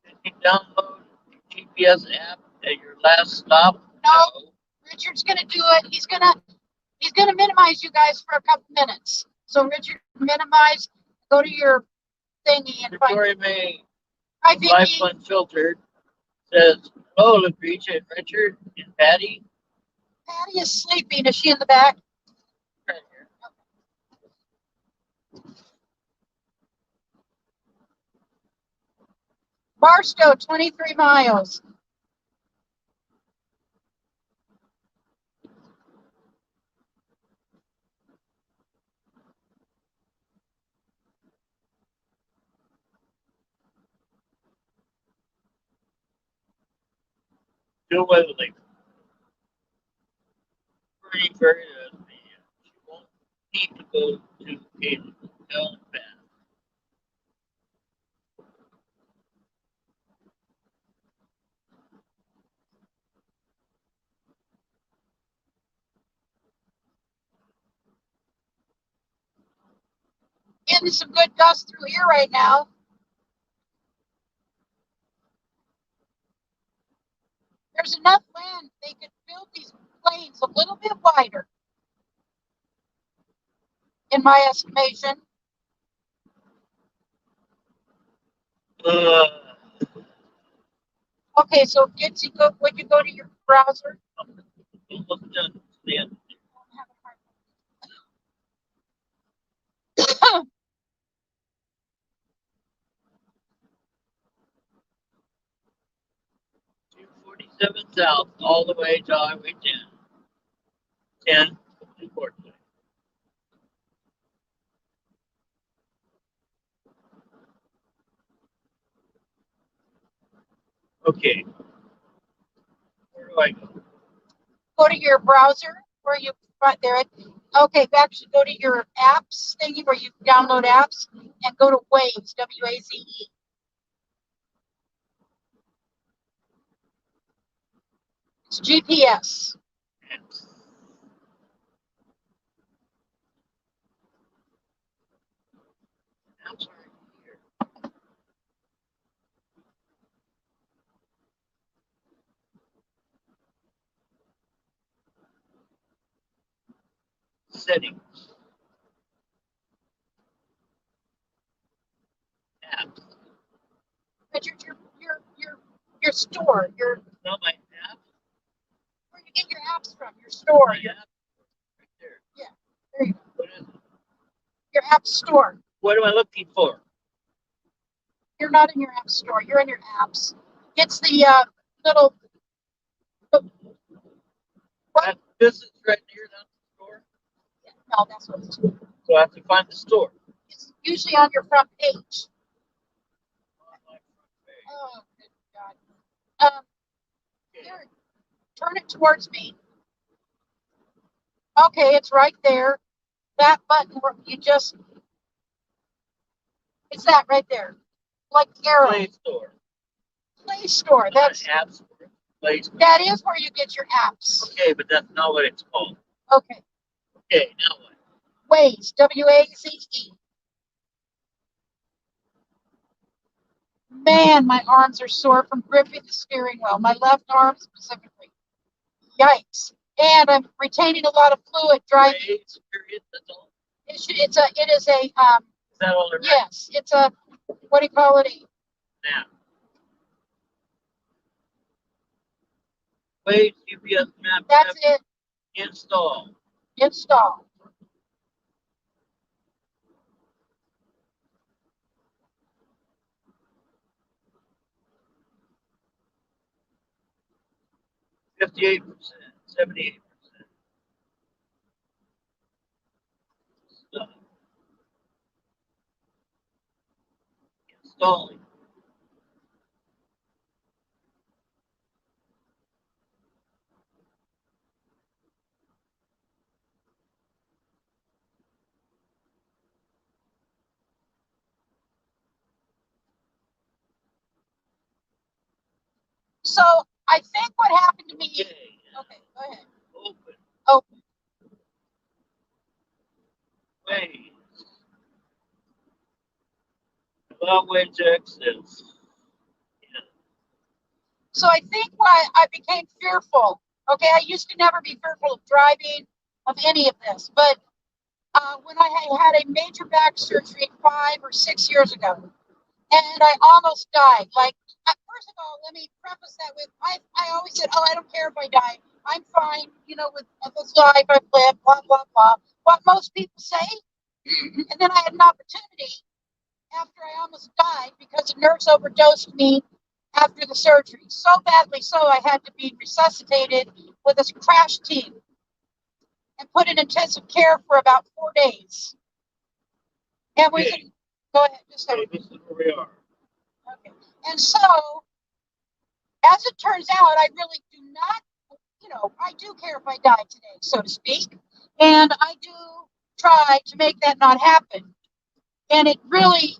Did you download the GPS app at your last stop? No. Richard's gonna do it. He's gonna minimize you guys for a couple minutes. So Richard, minimize. Go to your thingy and find. Victoria May, Hi, Life Vicky. Unfiltered, says, hello, Lucretia and Richard and Patty. Patty is sleeping. Is she in the back? Right here. Barstow, 23 miles. Jill Weatherly. Pretty very she won't need to go to Cajun. Tell Pat. Getting some good dust through here right now. There's enough land. They could build these planes a little bit wider, in my estimation. Okay, so kids, when you go to your browser. Almost done. Yeah. 247 South, all the way to Highway 10. 10 to Portland. Okay. Where do I go? Go to your browser where you right there. Okay, actually go to your apps thingy where you download apps and go to Waze, W-A-Z-E. It's GPS. I'm sorry. Here. Settings. Apps. Richard, your store, Not my app. where you get your apps from, your store. My app. Right there. Yeah, there you go. What is it? Your app store. What am I looking for? You're not in your app store. You're in your apps. It's the little. What? This is right near that store. No, that's what it's. So I have to find the store. It's usually on your front page. Oh, good God. Here, turn it towards me. Okay, it's right there. That button where you just. It's that right there. Like arrow. Play Store. Play Store. Not That's App Store. Play Store. that is where you get your apps. Okay, but that's not what it's called. Okay. Okay, now what? Waze, W-A-Z-E. Man, my arms are sore from gripping the steering wheel. My left arm specifically. Yikes. And I'm retaining a lot of fluid driving. Waze, period, that's all. It is a, Is that all there is? yes, it's a, what do you call it? Now. Waze GPS map. That's it. Install. Install. %58, 78%. stalling. So I think what happened to me. Okay, go ahead. Open. Open. Way. Allow way to access. So I think why I became fearful. Okay, I used to never be fearful of driving, of any of this, but when I had a major back surgery 5 or 6 years ago, and I almost died. Like, first of all, let me preface that with I always said, oh, I don't care if I die. I'm fine, with this life I've lived, blah, blah, blah. What most people say. And then I had an opportunity after I almost died because a nurse overdosed me after the surgery. So badly so, I had to be resuscitated with a crash team and put in intensive care for about 4 days. And we Okay. go ahead, just Okay, this is where we are. Okay. And so, as it turns out, I really do not, I do care if I die today, so to speak. And I do try to make that not happen. And it really,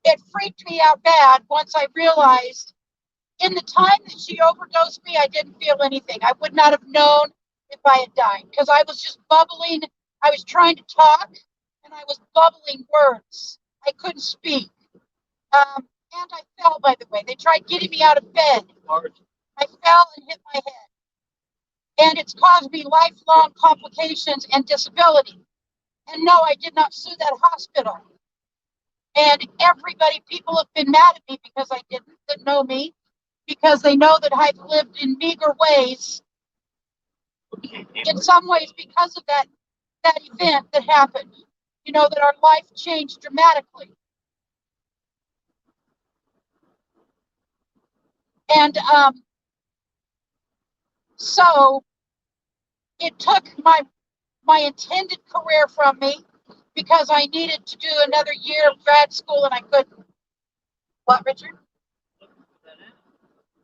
it freaked me out bad once I realized in the time that she overdosed me, I didn't feel anything. I would not have known if I had died because I was just bubbling. I was trying to talk and I was bubbling words. I couldn't speak. And I fell, by the way. They tried getting me out of bed. I fell and hit my head. And it's caused me lifelong complications and disability. And no, I did not sue that hospital. And people have been mad at me because I didn't, that know me, because they know that I've lived in meager ways, in some ways because of that event that happened, that our life changed dramatically. And so it took my intended career from me because I needed to do another year of grad school and I couldn't. What, Richard?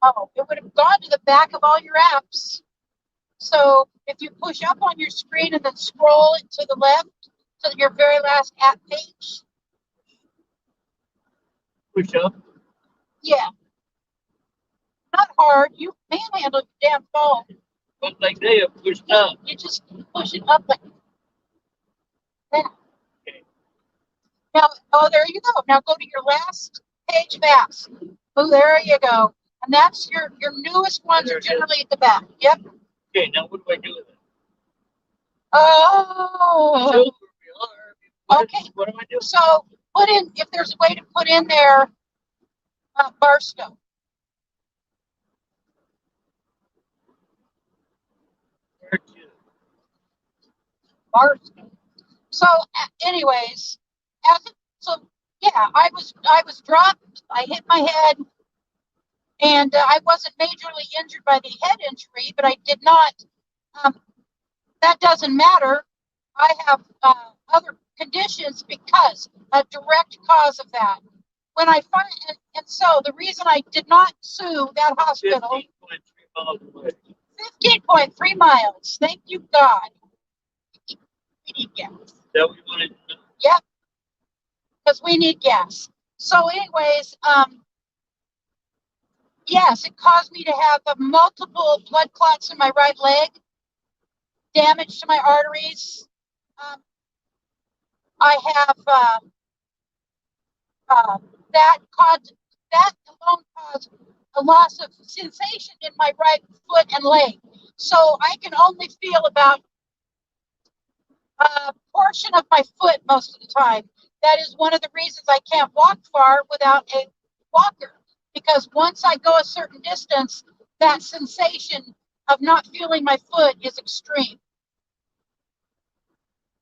Oh, it would have gone to the back of all your apps. So if you push up on your screen and then scroll it to the left to your very last app page. Push up? Yeah. Not hard. You manhandle your damn phone. But like they have pushed up. You just push it up like that. Okay. Now, oh, there you go. Now go to your last page of apps. Oh, there you go. And that's your newest ones are generally at the back. Yep. Okay, now what do I do with it? Oh. Okay. What do I do? So put in, if there's a way to put in there, Barstow. Barstow. So, anyways, yeah, I was dropped. I hit my head, and I wasn't majorly injured by the head injury, but I did not. That doesn't matter. I have other conditions because a direct cause of that. When I find, and so the reason I did not sue that hospital. 15.3 miles away. 15.3 miles. Thank you, God. We need gas. That we wanted to know. Yep. Because we need gas. So, anyways, yes, it caused me to have multiple blood clots in my right leg, damage to my arteries. I have that alone caused a loss of sensation in my right foot and leg. So I can only feel about a portion of my foot most of the time. That is one of the reasons I can't walk far without a walker. Because once I go a certain distance, that sensation of not feeling my foot is extreme.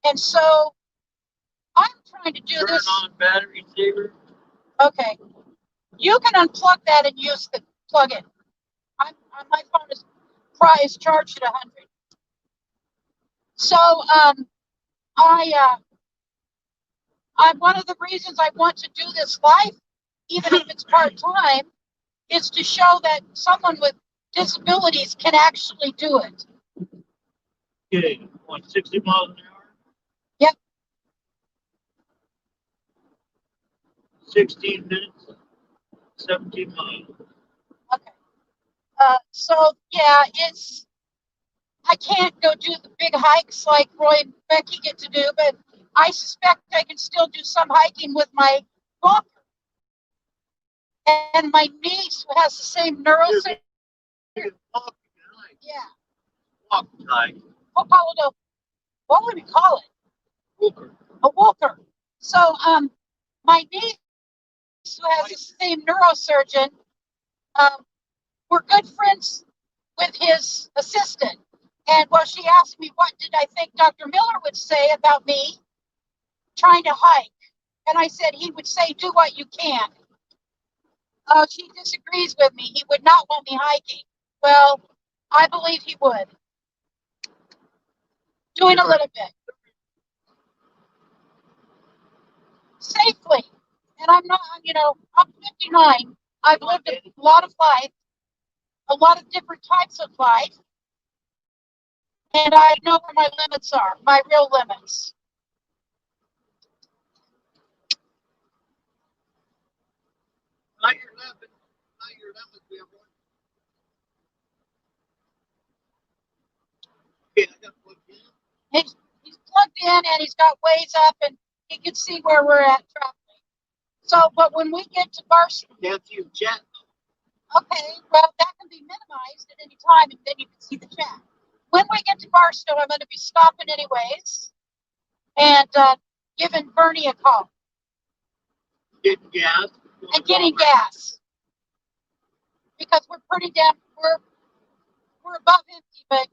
And so I'm trying to do Turn this. on battery saver. Okay. You can unplug that and use the plug-in. My phone is charged at 100. So I one of the reasons I want to do this life, even if it's part-time, is to show that someone with disabilities can actually do it. Okay, 60 miles an hour? Yep. 16 minutes, 17 miles. Okay. So yeah, I can't go do the big hikes like Roy and Becky get to do, but I suspect I can still do some hiking with my walker. And my niece who has the same neurosurgery. You can walk, you can hike. Yeah. Walk, hike. We'll call it what would we call it? Walker. A walker. So my niece who has the same neurosurgeon, we're good friends with his assistant. And well, she asked me what did I think Dr. Miller would say about me trying to hike. And I said he would say, do what you can. She disagrees with me. He would not want me hiking. Well, I believe he would. Doing a little bit. Safely. And I'm not, I'm 59. I've lived a lot of life, a lot of different types of life. And I know where my limits are, my real limits. Not your limit. Not your limit, we have one. Okay, I got plugged in. He's plugged in and he's got ways up and he can see where we're at traveling. So, but when we get to Barstow, Can't see the chat. okay, well, that can be minimized at any time and then you can see the chat. When we get to Barstow, I'm going to be stopping anyways and giving Bernie a call. Getting gas. And getting gas. Because we're pretty damn, we're above empty, but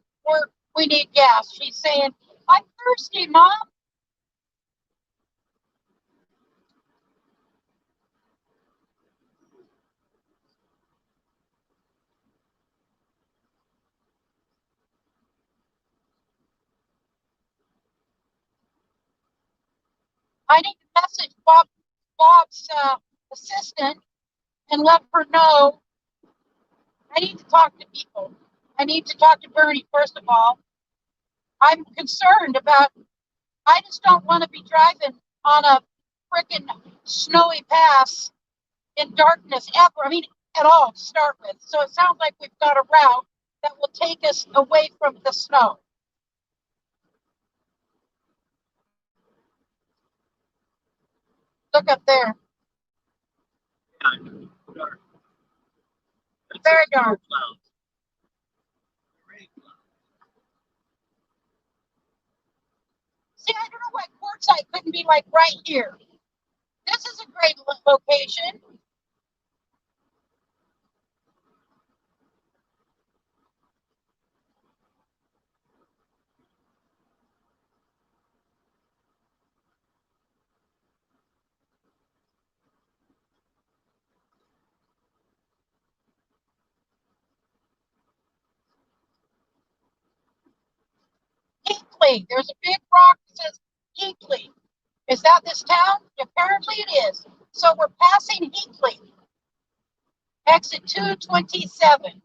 we need gas. She's saying, I'm thirsty, Mom. I need to message Bob's assistant and let her know I need to talk to people. I need to talk to Bernie, first of all. I'm concerned about, I just don't want to be driving on a freaking snowy pass in darkness ever. I mean, at all to start with. So it sounds like we've got a route that will take us away from the snow. Look up there. Yeah, dark. Very dark. Clouds. See, I don't know why Quartzsite couldn't be like right here. This is a great location. Hinkley. There's a big rock that says Hinkley. Is that this town? Apparently it is. So we're passing Hinkley. Exit 227.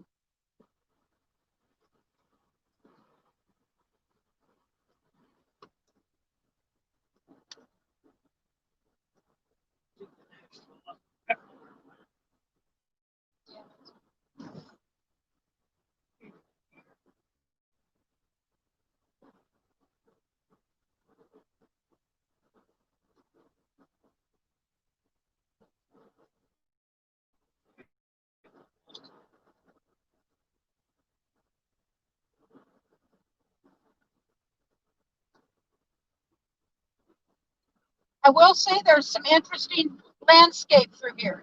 I will say there's some interesting landscape through here.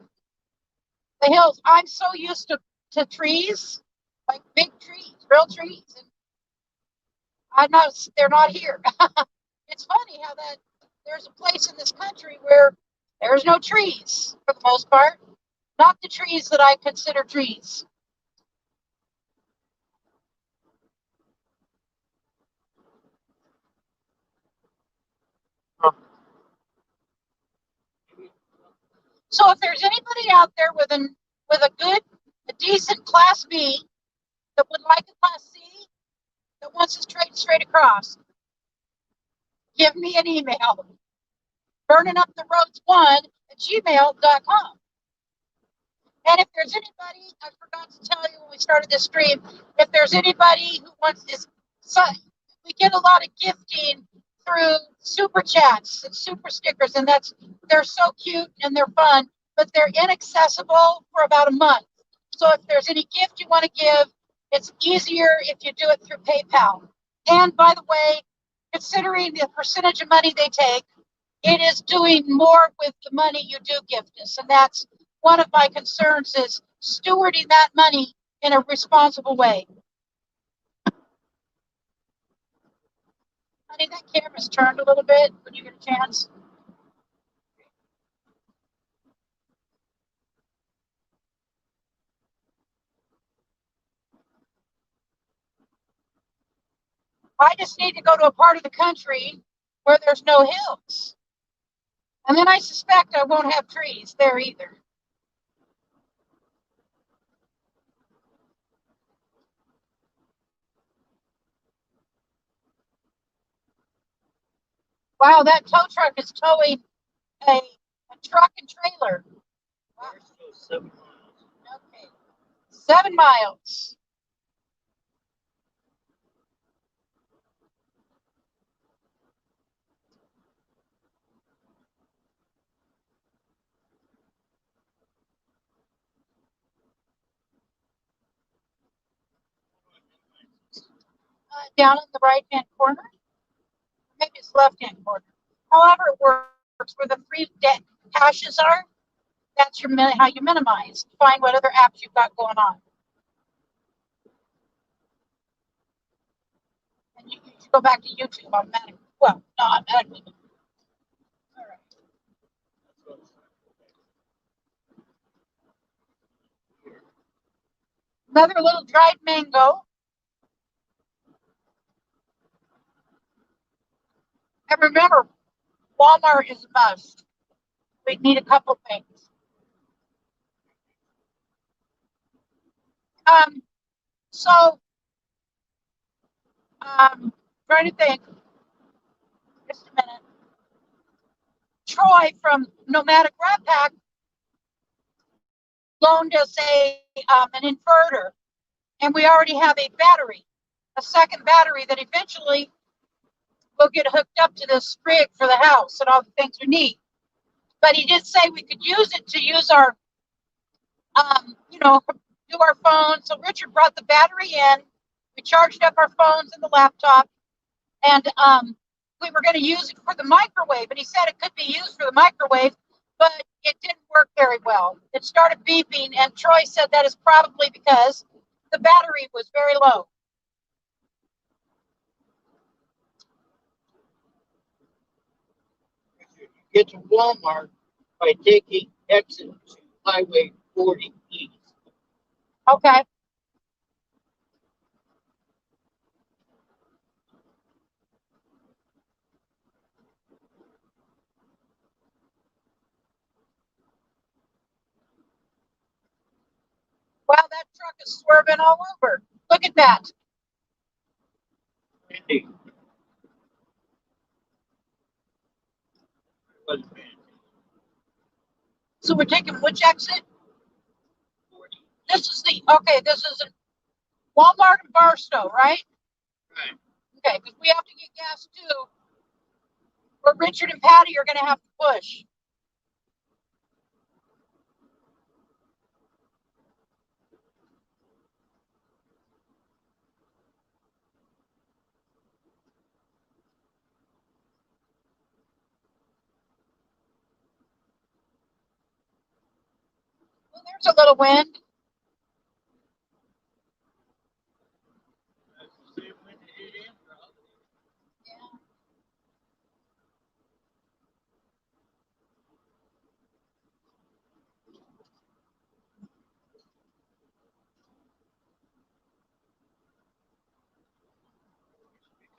The hills. I'm so used to trees, like big trees, real trees. And they're not here. It's funny how that there's a place in this country where there's no trees for the most part. Not the trees that I consider trees. So if there's anybody out there with a decent Class B that would like a Class C that wants to trade straight across, give me an email. burninguptheroads1@gmail.com. And if there's anybody, I forgot to tell you when we started this stream, if there's anybody who wants this, so we get a lot of gifting through super chats and super stickers, and they're so cute and they're fun, but they're inaccessible for about a month. So if there's any gift you want to give, it's easier if you do it through PayPal. And by the way, considering the percentage of money they take, it is doing more with the money you do give us. And that's one of my concerns, is stewarding that money in a responsible way. Honey, that camera's turned a little bit when you get a chance. I just need to go to a part of the country where there's no hills. And then I suspect I won't have trees there either. Wow, that tow truck is towing a truck and trailer. Wow. 7 miles. Okay. 7 miles. Down in the right hand corner. Maybe it's left hand corner. However it works, where the three hashes are, that's how you minimize. Find what other apps you've got going on. And you should go back to YouTube automatically. Well, not automatically. All right. Another little dried mango. And remember, Walmart is a must. We need a couple things. So, trying to think. Just a minute. Troy from Nomadic Rat Pack loaned us an inverter, and we already have a second battery that eventually will get hooked up to this rig for the house and all the things we need. But he did say we could use it to use our, do our phones. So Richard brought the battery in. We charged up our phones and the laptop, and we were going to use it for the microwave. And he said it could be used for the microwave, but it didn't work very well. It started beeping, and Troy said that is probably because the battery was very low. Get to Walmart by taking exit to Highway 40 East. Okay. Wow, that truck is swerving all over. Look at that. Randy. So we're taking which exit? 40. This is Walmart and Barstow, right? Right. Okay, because we have to get gas too. Where Richard and Patty are going to have to push. Well, there's a little wind. That's the same wind it hit in, probably. Yeah.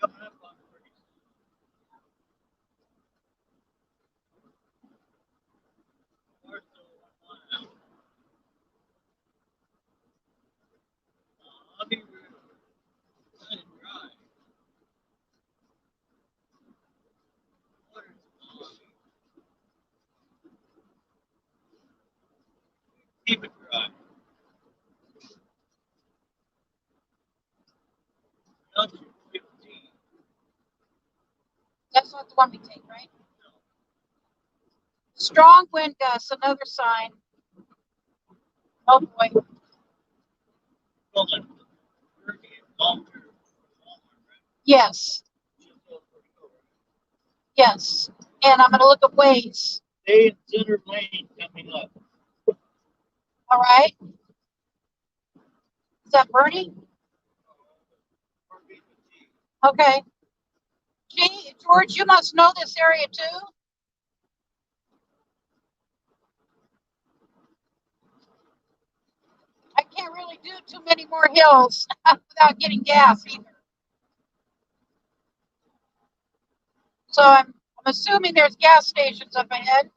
Coming up on pretty soon. one we take, right? Strong wind gusts, another sign. Oh boy. Yes. Yes. And I'm going to look at waves. Stay in center lane coming up. All right. Is that Bernie? Okay. Gee, George, you must know this area too. I can't really do too many more hills without getting gas either. So I'm assuming there's gas stations up ahead.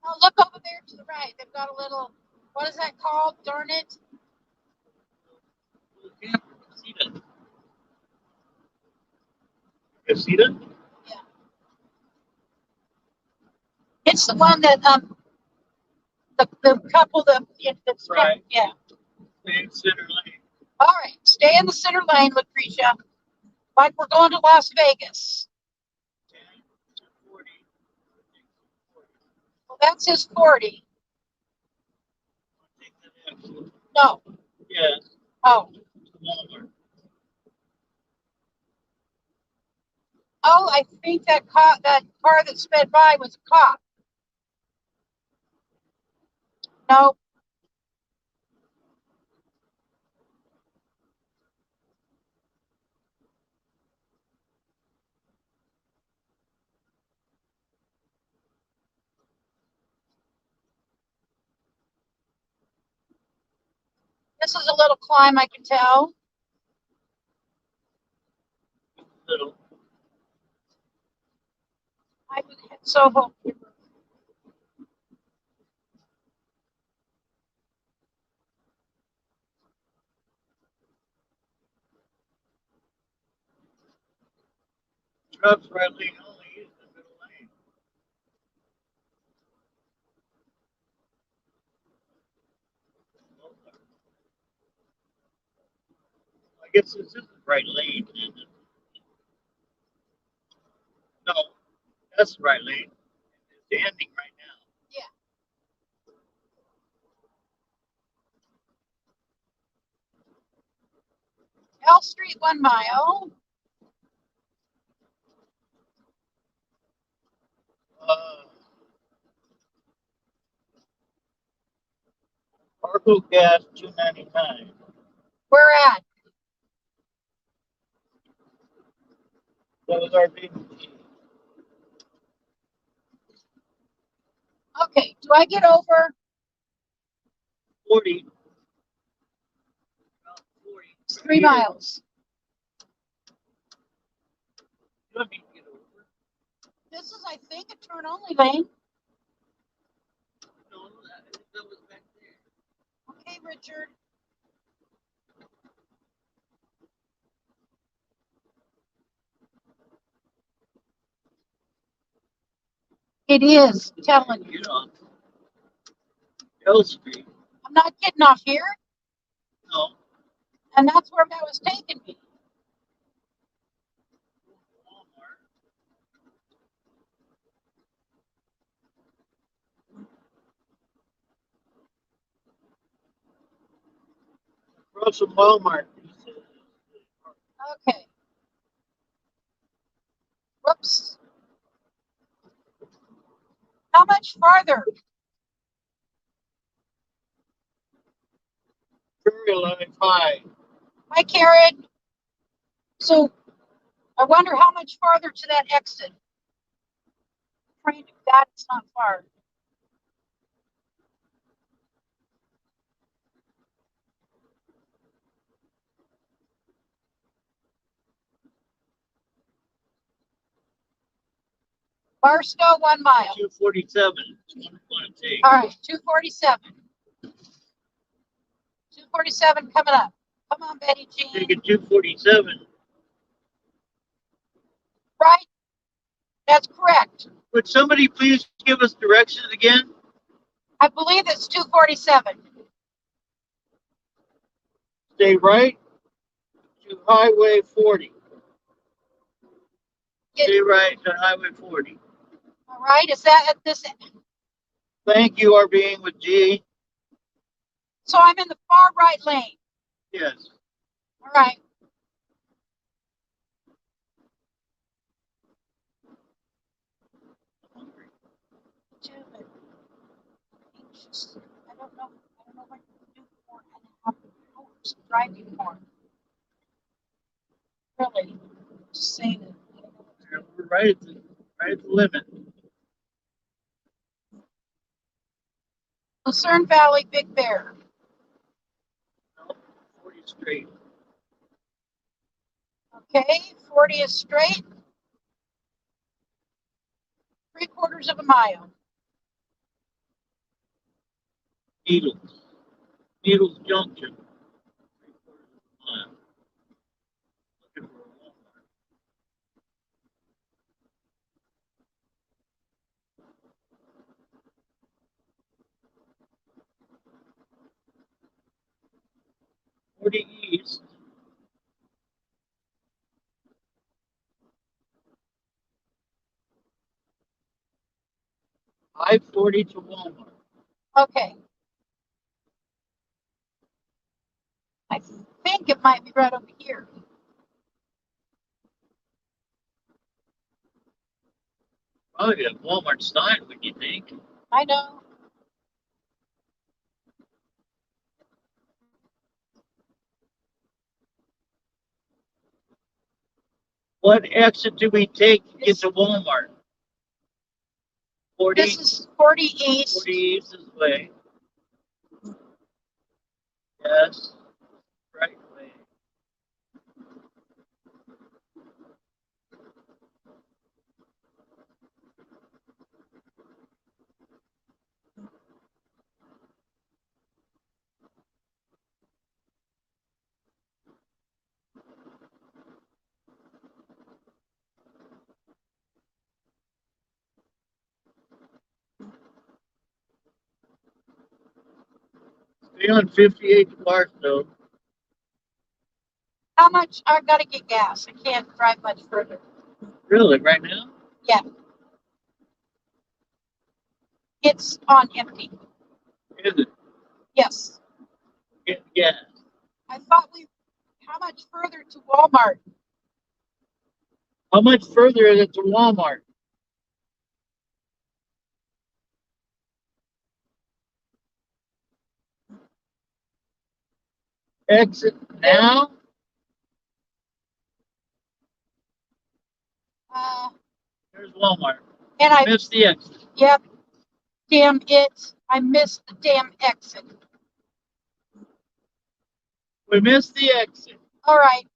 Oh, look over there to the right. They've got a little, what is that called? Darn it. Casita? Yeah. It's the one that the couple that's Right. Yeah. Stay in center lane. All right. Stay in the center lane, Lucretia. Like we're going to Las Vegas. 10, 40. Well, that's his 40. Take that exit. No. Yeah. Oh. Walmart. Oh, I think that car that sped by was a cop. No. This is a little climb, I can tell. Little. I would hit Soho. Trucks right lane only. Use the middle lane. I guess this is the right lane. Isn't it? No, that's the right lane. It's ending right now. Yeah. L Street 1 mile. Cargo gas $2.99. We're at. That was our big Okay. Do I get over? 40. About 40. It's 3 miles. You don't need to get over. This is, I think, a turn only lane. No, that was back there. Okay, Richard. It is, telling you. Get off L Street. I'm not getting off here. No. And that's where that was taking me. Walmart. Across from Walmart. Okay. Whoops. How much farther? Prairie line 5. Hi, Karen. So I wonder how much farther to that exit. Trying to that it's not far. Barstow 1 mile. 247. That's what I want to take. All right, 247. 247 coming up. Come on, Betty Jean. Take it 247. Right That's correct. Would somebody please give us directions again? I believe it's 247. Stay right to Highway 40. Stay right to Highway 40. All right, is that at this? Thank you, are being with G. So I'm in the far right lane. Yes. All right. Anxious. I don't know what to do for and how to driving more. Really, just saying it. We're right at the limit. Lucerne Valley, Big Bear. No, 40 straight. Okay, 40 is straight. 3/4 of a mile. Needles. Needles Junction. 3/4 mile. Looking for a Walmart. Forty East. 540 to Walmart. Okay. I think it might be right over here. Probably a Walmart sign, would you think? I know. What exit do we take to get to Walmart? 40. This is 40 East. 40 East is the way. Yes. Right way. Stay on 58 to Barstow. How much? I've got to get gas. I can't drive much further. Really, right now? Yeah. It's on empty. Is it? Yes. Get gas. I thought how much further to Walmart? How much further is it to Walmart? Exit now? There's Walmart. And I Missed the exit. Yep. Damn it. I missed the damn exit. We missed the exit. All right.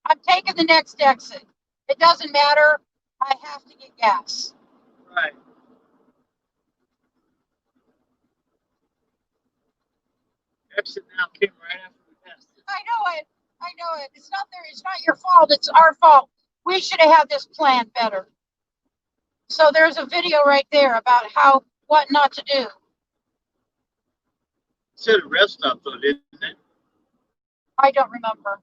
I'm taking the next exit. It doesn't matter. I have to get gas. Right. Exit now came right after we passed it. I know it. I know it. It's not your fault. It's our fault. We should have had this plan better. So there's a video right there about what not to do. It said a rest stop though, didn't it? I don't remember.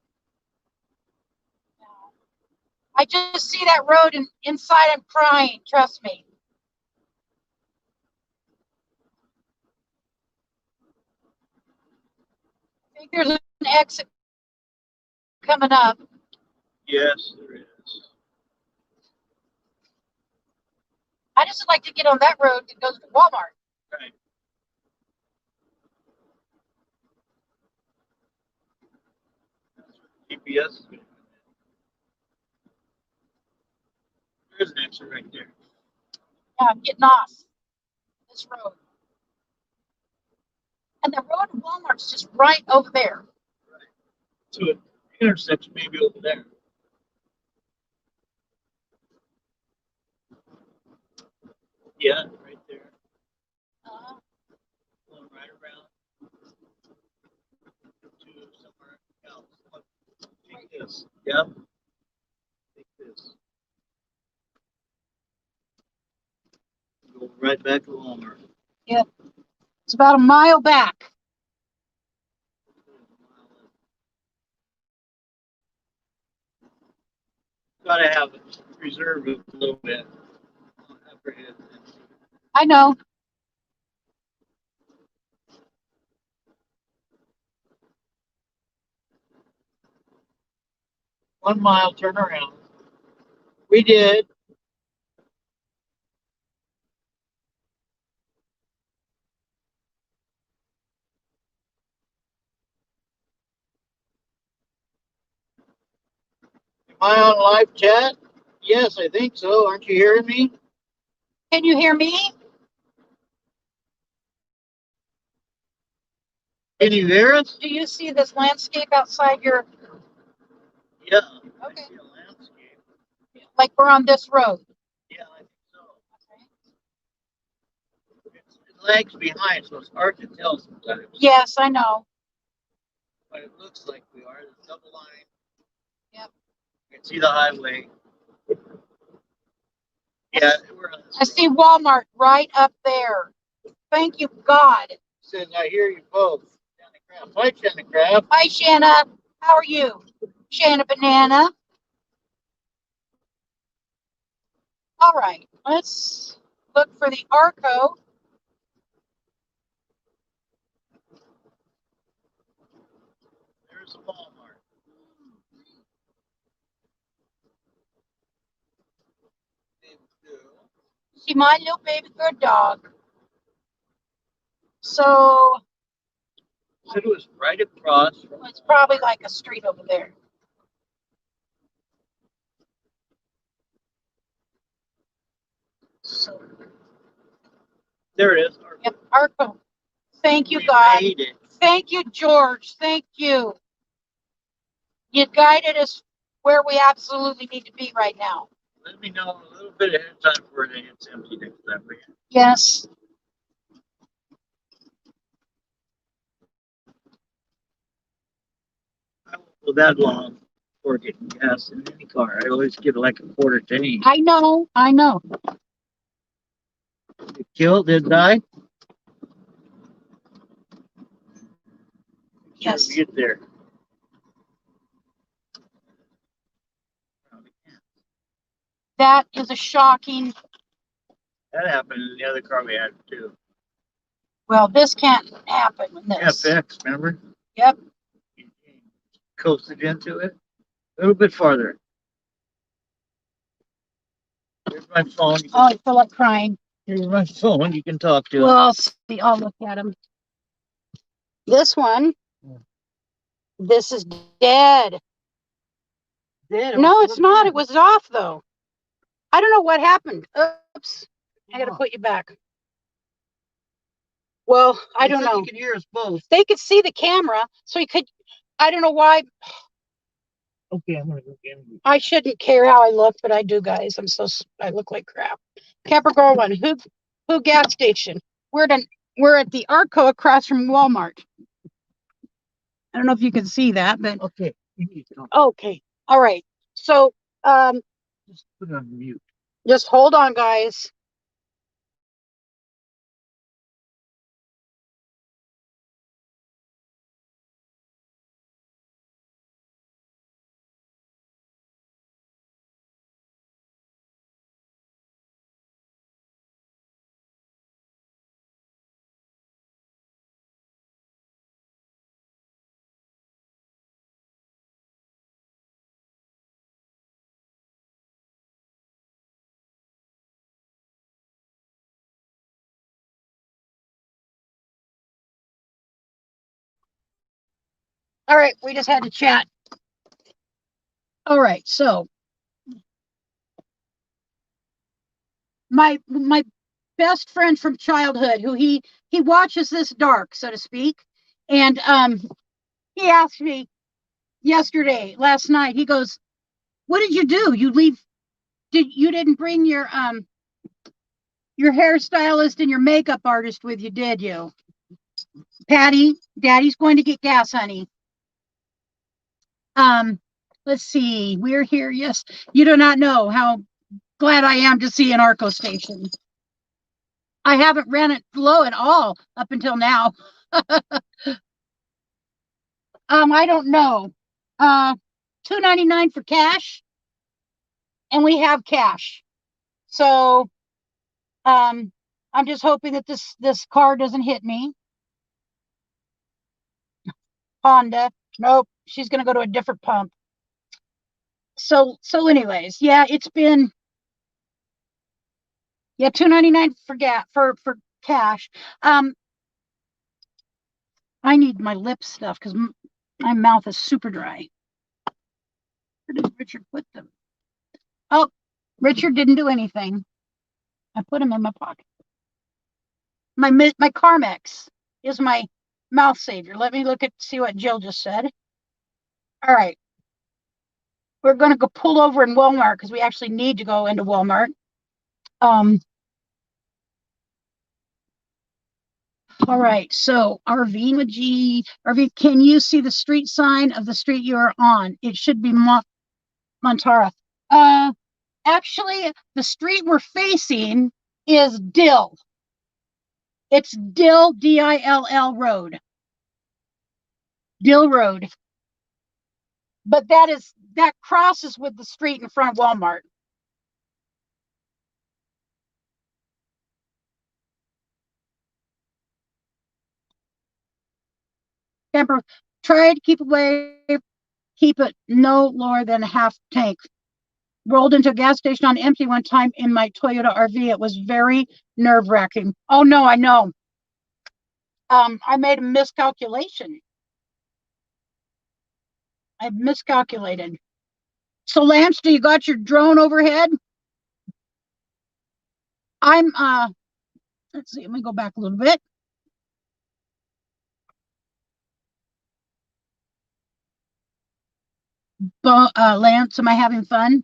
I just see that road and inside I'm crying. Trust me. I think there's an exit coming up. Yes, there is. I just would like to get on that road that goes to Walmart. Right. GPS is going to come in. There's an exit right there. Yeah, I'm getting off this road. And the road to Walmart's just right over there. Right. So it intersects maybe over there. Yeah, right there. Going right around to somewhere else. Take this. Yep. Take this. right back to Walmart. Yep. It's about a mile back. Gotta have it reserved a little bit. I know. 1 mile turnaround. We did. Am I on live chat? Yes, I think so. Aren't you hearing me? Can you hear me? Can you hear us? Do you see this landscape outside your? Yeah. Okay. I see a landscape. Like we're on this road. Yeah, I think so. It lags behind, so it's hard to tell sometimes. Yes, I know. But it looks like we are. The double line. Yep. You can see the highway. Yeah, we're on this I see Walmart right up there. Thank you, God. Says I hear you both. Hi, Shannon Crab. Hi, Shanna. How are you? Shanna Banana. All right, let's look for the Arco. There's a Walmart. See my little baby girl dog. So Said it was right across. it's probably like a street over there. So There it is. yep, Arco. Thank you, We God. made it. Thank you, George. Thank you. You guided us where we absolutely need to be right now. Let me know a little bit ahead of time before it's empty next time. Yes. I won't go that long before getting gas in any car. I always get like a quarter tank. I know. I know. Killed? Did die? Yes. Sure, get there. That is a shocking. That happened in the other car we had too. Well, this can't happen in this. FX, remember? Yep. Coasted into it. A little bit farther. Here's my phone. Oh, I feel like crying. Here's my phone. You can talk to. Well, I'll see. I'll look at them. This one. This is dead. Dead. No, it's not. It was off though. I don't know what happened. Oops. I got to put you back. Well, I don't know. You can hear us both. They could see the camera, so you could. I don't know why. Okay, I'm gonna go again. I shouldn't care how I look, but I do, guys. I look like crap. Capricorn, who gas station? We're at the Arco across from Walmart. I don't know if you can see that, but Okay. okay. All right. So Just put it on mute. just hold on, guys. All right, we just had to chat. All right, so my best friend from childhood, who he watches this dark, so to speak, and he asked me last night. He goes, "What did you do? You didn't bring your hairstylist and your makeup artist with you, did you?" Patty, Daddy's going to get gas, honey. Let's see. We're here. Yes, you do not know how glad I am to see an Arco station. I haven't ran it low at all up until now. I don't know. $2.99 for cash, and we have cash. So, I'm just hoping that this car doesn't hit me. Honda, nope, she's gonna go to a different pump. So anyways, yeah, it's been $2.99 for gas for cash. I need my lip stuff because my mouth is super dry. Where did Richard put them? Oh, Richard didn't do anything. I put them in my pocket. My Carmex is my mouth savior. Let me see what Jill just said. All right. We're going to go pull over in Walmart because we actually need to go into Walmart. All right. So RV with G. RV, can you see the street sign of the street you are on? It should be Montara. Actually, the street we're facing is Dill. It's Dill, Dill Road. Dill Road. But that crosses with the street in front of Walmart. Camper, try to keep it no lower than a half tank. Rolled into a gas station on empty one time in my Toyota RV. It was very nerve-wracking. Oh no, I know. I made a miscalculation. I miscalculated. So Lance, do you got your drone overhead? Let's see, let me go back a little bit. Lance, am I having fun?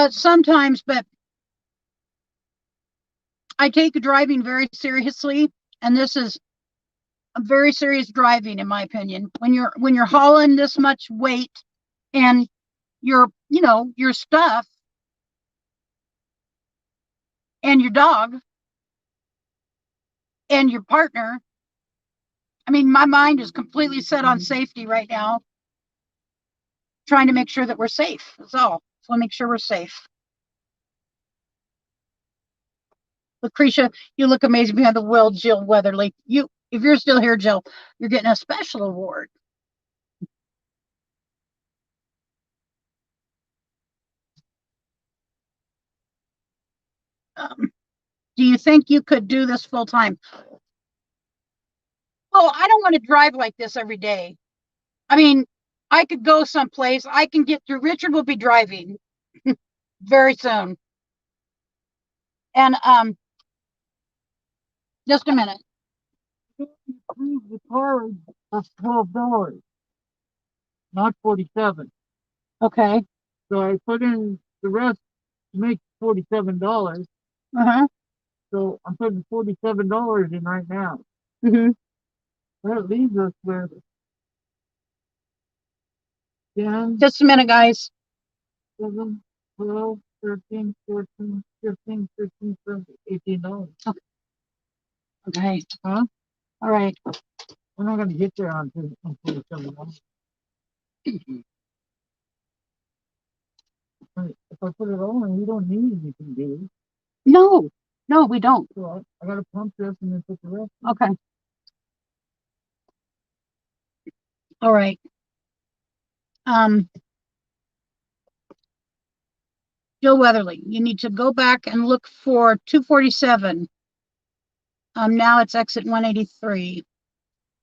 Sometimes, but I take driving very seriously, and this is a very serious driving, in my opinion. When you're hauling this much weight and your stuff and your dog and your partner. I mean, my mind is completely set on safety right now, trying to make sure that we're safe. That's all. So make sure we're safe. Lucretia, you look amazing behind the wheel, Jill Weatherly. If you're still here, Jill, you're getting a special award. Do you think you could do this full time? Oh, I don't want to drive like this every day. I mean, I could go someplace. I can get through. Richard will be driving very soon. And just a minute. The car was $12, not 47. Okay. So I put in the rest to make $47. Uh-huh. So I'm putting $47 in right now. Mm-hmm. That leaves us with 10, Just a minute, guys. 7, 12, 13, 14, 15, 16, 17, $18. Okay. Huh? All right. We're not going to get there on $47. If I put it all in, we don't need anything, do we? No, we don't. So I got to pump this and then put the rest. Okay. All right. Jill Weatherly, you need to go back and look for 247. Now it's exit 183.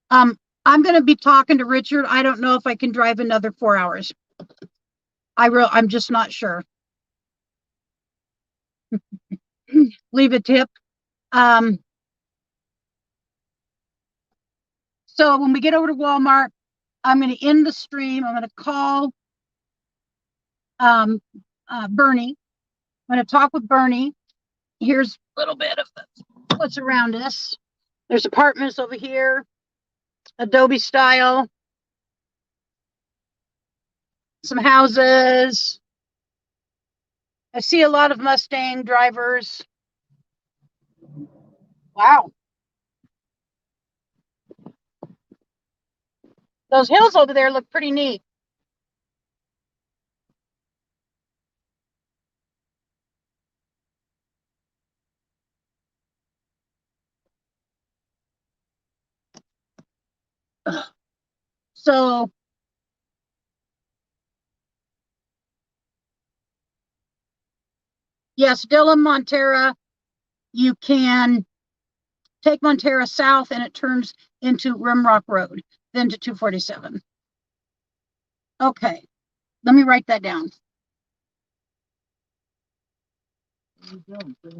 I'm going to be talking to Richard. I don't know if I can drive another 4 hours. I'm just not sure. Leave a tip. So when we get over to Walmart, I'm going to end the stream. I'm going to call Bernie. I'm going to talk with Bernie. Here's a little bit of what's around us. There's apartments over here, Adobe style, some houses, I see a lot of Mustang drivers. Wow. Those hills over there look pretty neat. So yes, Dillon, Montera, you can take Montera south and it turns into Rimrock Road, then to 247. Okay, let me write that down.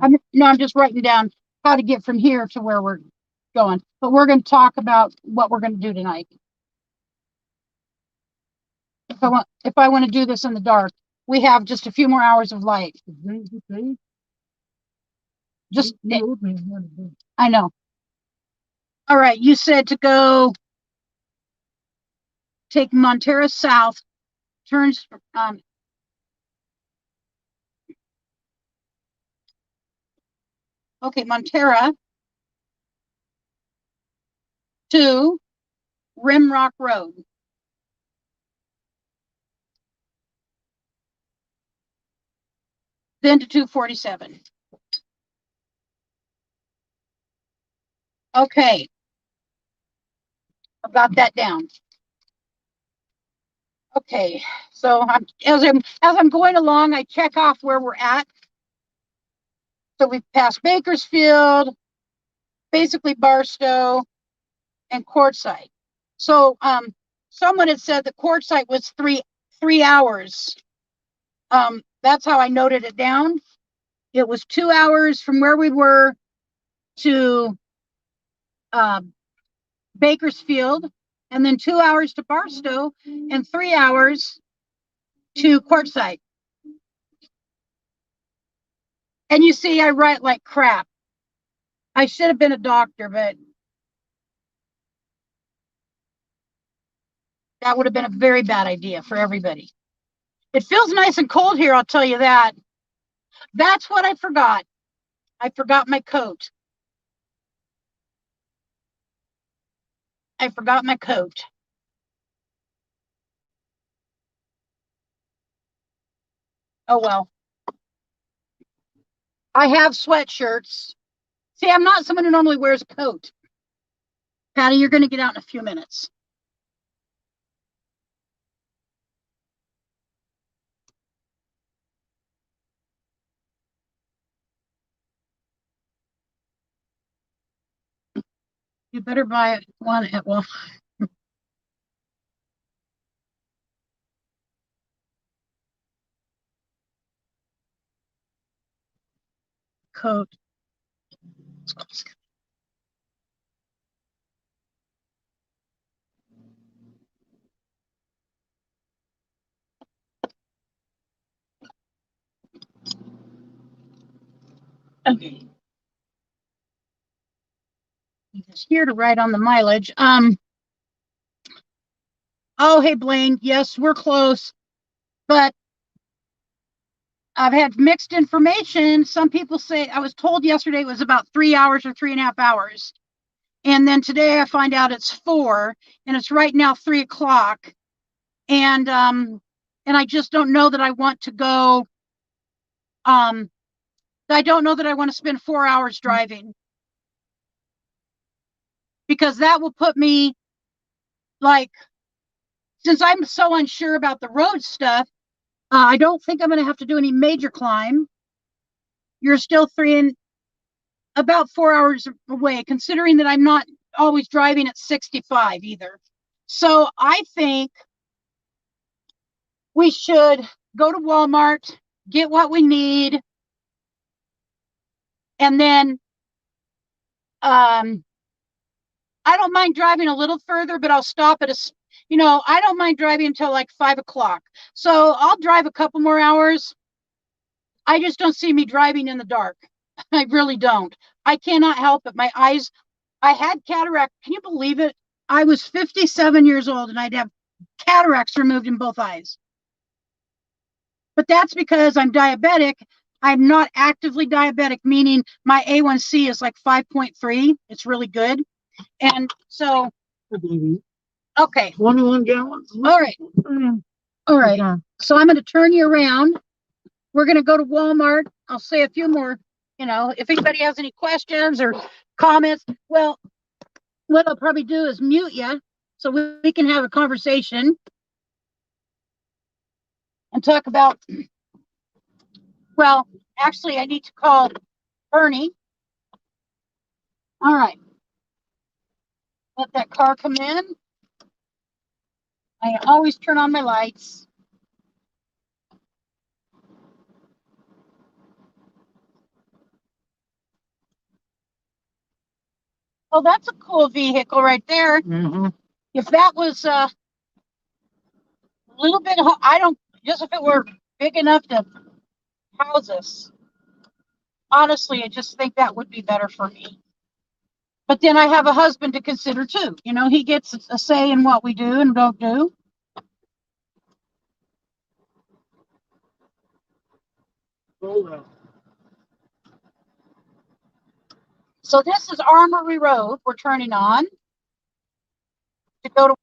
I'm just writing down how to get from here to where we're going. But we're going to talk about what we're going to do tonight. If I want to do this in the dark, we have just a few more hours of light. Just I know. All right, you said to go take Montera south, turns okay, Montera to Rimrock Road. Then to 247. Okay. I've got that down. Okay. So as I'm going along, I check off where we're at. So we've passed Bakersfield, basically Barstow, and Quartzsite. So someone had said that Quartzsite was three hours. That's how I noted it down. It was 2 hours from where we were to Bakersfield, and then 2 hours to Barstow, and 3 hours to Quartzsite. And you see, I write like crap. I should have been a doctor, but that would have been a very bad idea for everybody. It feels nice and cold here, I'll tell you that. That's what I forgot. I forgot my coat. I forgot my coat. Oh, well. I have sweatshirts. See, I'm not someone who normally wears a coat. Patty, you're going to get out in a few minutes. You better buy one at Walmart. Coat. Okay. He's here to write on the mileage. Oh, hey, Blaine. Yes, we're close, but I've had mixed information. Some people say, I was told yesterday it was about 3 hours or 3.5 hours. And then today I find out it's 4, and it's right now 3 o'clock. And I just don't know that I want to go. I don't know that I want to spend 4 hours driving, because that will put me, like, since I'm so unsure about the road stuff, I don't think I'm going to have to do any major climb. You're still about 4 hours away, considering that I'm not always driving at 65 either. So I think we should go to Walmart, get what we need, and then I don't mind driving a little further, but I'll stop at I don't mind driving until like 5 o'clock. So I'll drive a couple more hours. I just don't see me driving in the dark. I really don't. I cannot help it. My eyes, I had cataract. Can you believe it? I was 57 years old and I'd have cataracts removed in both eyes. but that's because I'm diabetic. I'm not actively diabetic, meaning my A1C is like 5.3. It's really good. And so, okay. 21 gallons. All right. All right. So I'm going to turn you around. We're going to go to Walmart. I'll say a few more, if anybody has any questions or comments. Well, what I'll probably do is mute you so we can have a conversation and talk about, well, actually, I need to call Bernie. All right. Let that car come in. I always turn on my lights. Oh, that's a cool vehicle right there. Mm-hmm. If that was a little bit, just if it were big enough to house us, honestly, I just think that would be better for me. But then I have a husband to consider too. He gets a say in what we do and don't do. Hold on. So this is Armory Road we're turning on to go to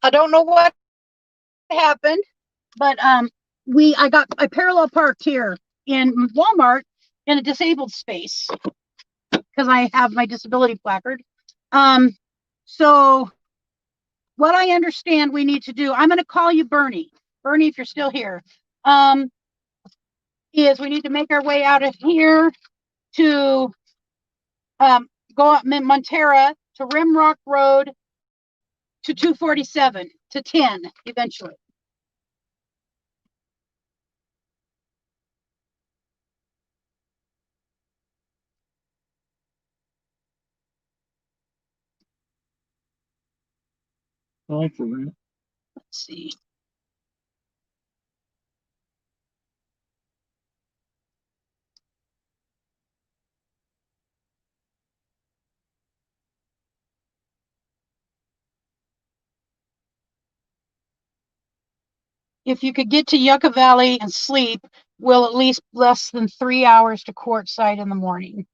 I don't know what happened, but I parallel parked here in Walmart in a disabled space because I have my disability placard. So what I understand we need to do, I'm going to call you Bernie. Bernie, if you're still here, is we need to make our way out of here to go up Montera to Rimrock Road to 247 to 10 eventually. Let's see. If you could get to Yucca Valley and sleep, will at least less than 3 hours to Quartzsite in the morning.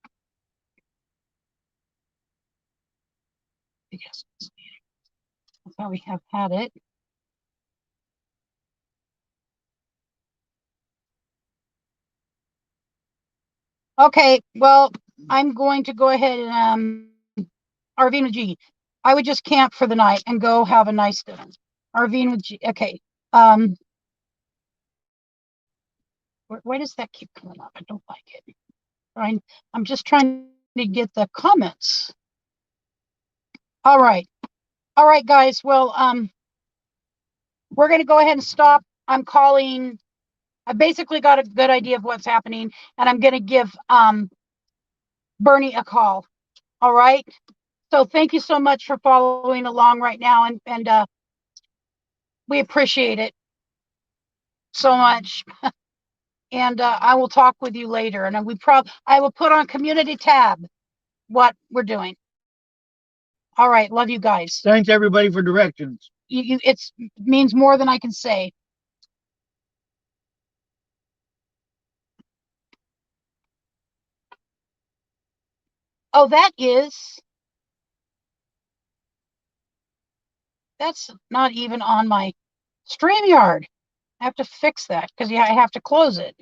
Yes, that's how we have had it. Okay, well, I'm going to go ahead and Arvina G. I would just camp for the night and go have a nice dinner. Arvina G. Okay. Why does that keep coming up? I don't like it. I'm just trying to get the comments. All right, guys. Well, we're going to go ahead and stop. I'm calling. I basically got a good idea of what's happening, and I'm going to give Bernie a call. All right. So thank you so much for following along right now, and we appreciate it so much. And I will talk with you later. And I will put on community tab what we're doing. All right, love you guys. Thanks everybody for directions. It means more than I can say. Oh, that's not even on my StreamYard. I have to fix that because I have to close it.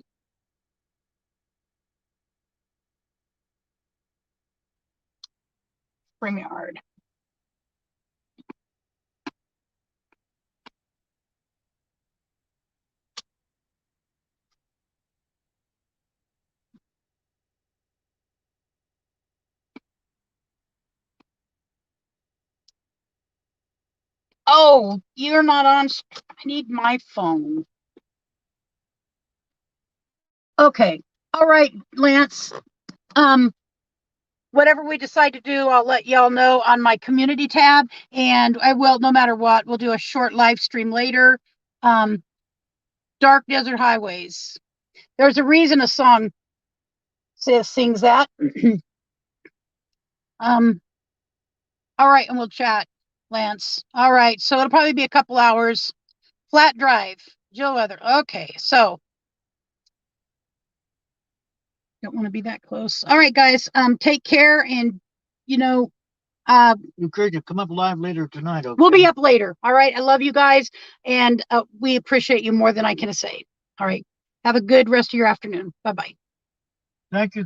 StreamYard. Oh, you're not on. I need my phone. Okay. All right, Lance. Whatever we decide to do, I'll let y'all know on my community tab, and I will, no matter what, we'll do a short live stream later. Dark Desert Highways. There's a reason a song sings that. All right, and we'll chat, Lance. All right, so it'll probably be a couple hours. Flat Drive, Jill Weather. Okay, so don't want to be that close. All right, guys, take care, and encourage you to come up live later tonight. Okay? We'll be up later. All right, I love you guys, and we appreciate you more than I can say. All right, have a good rest of your afternoon. Bye-bye. Thank you.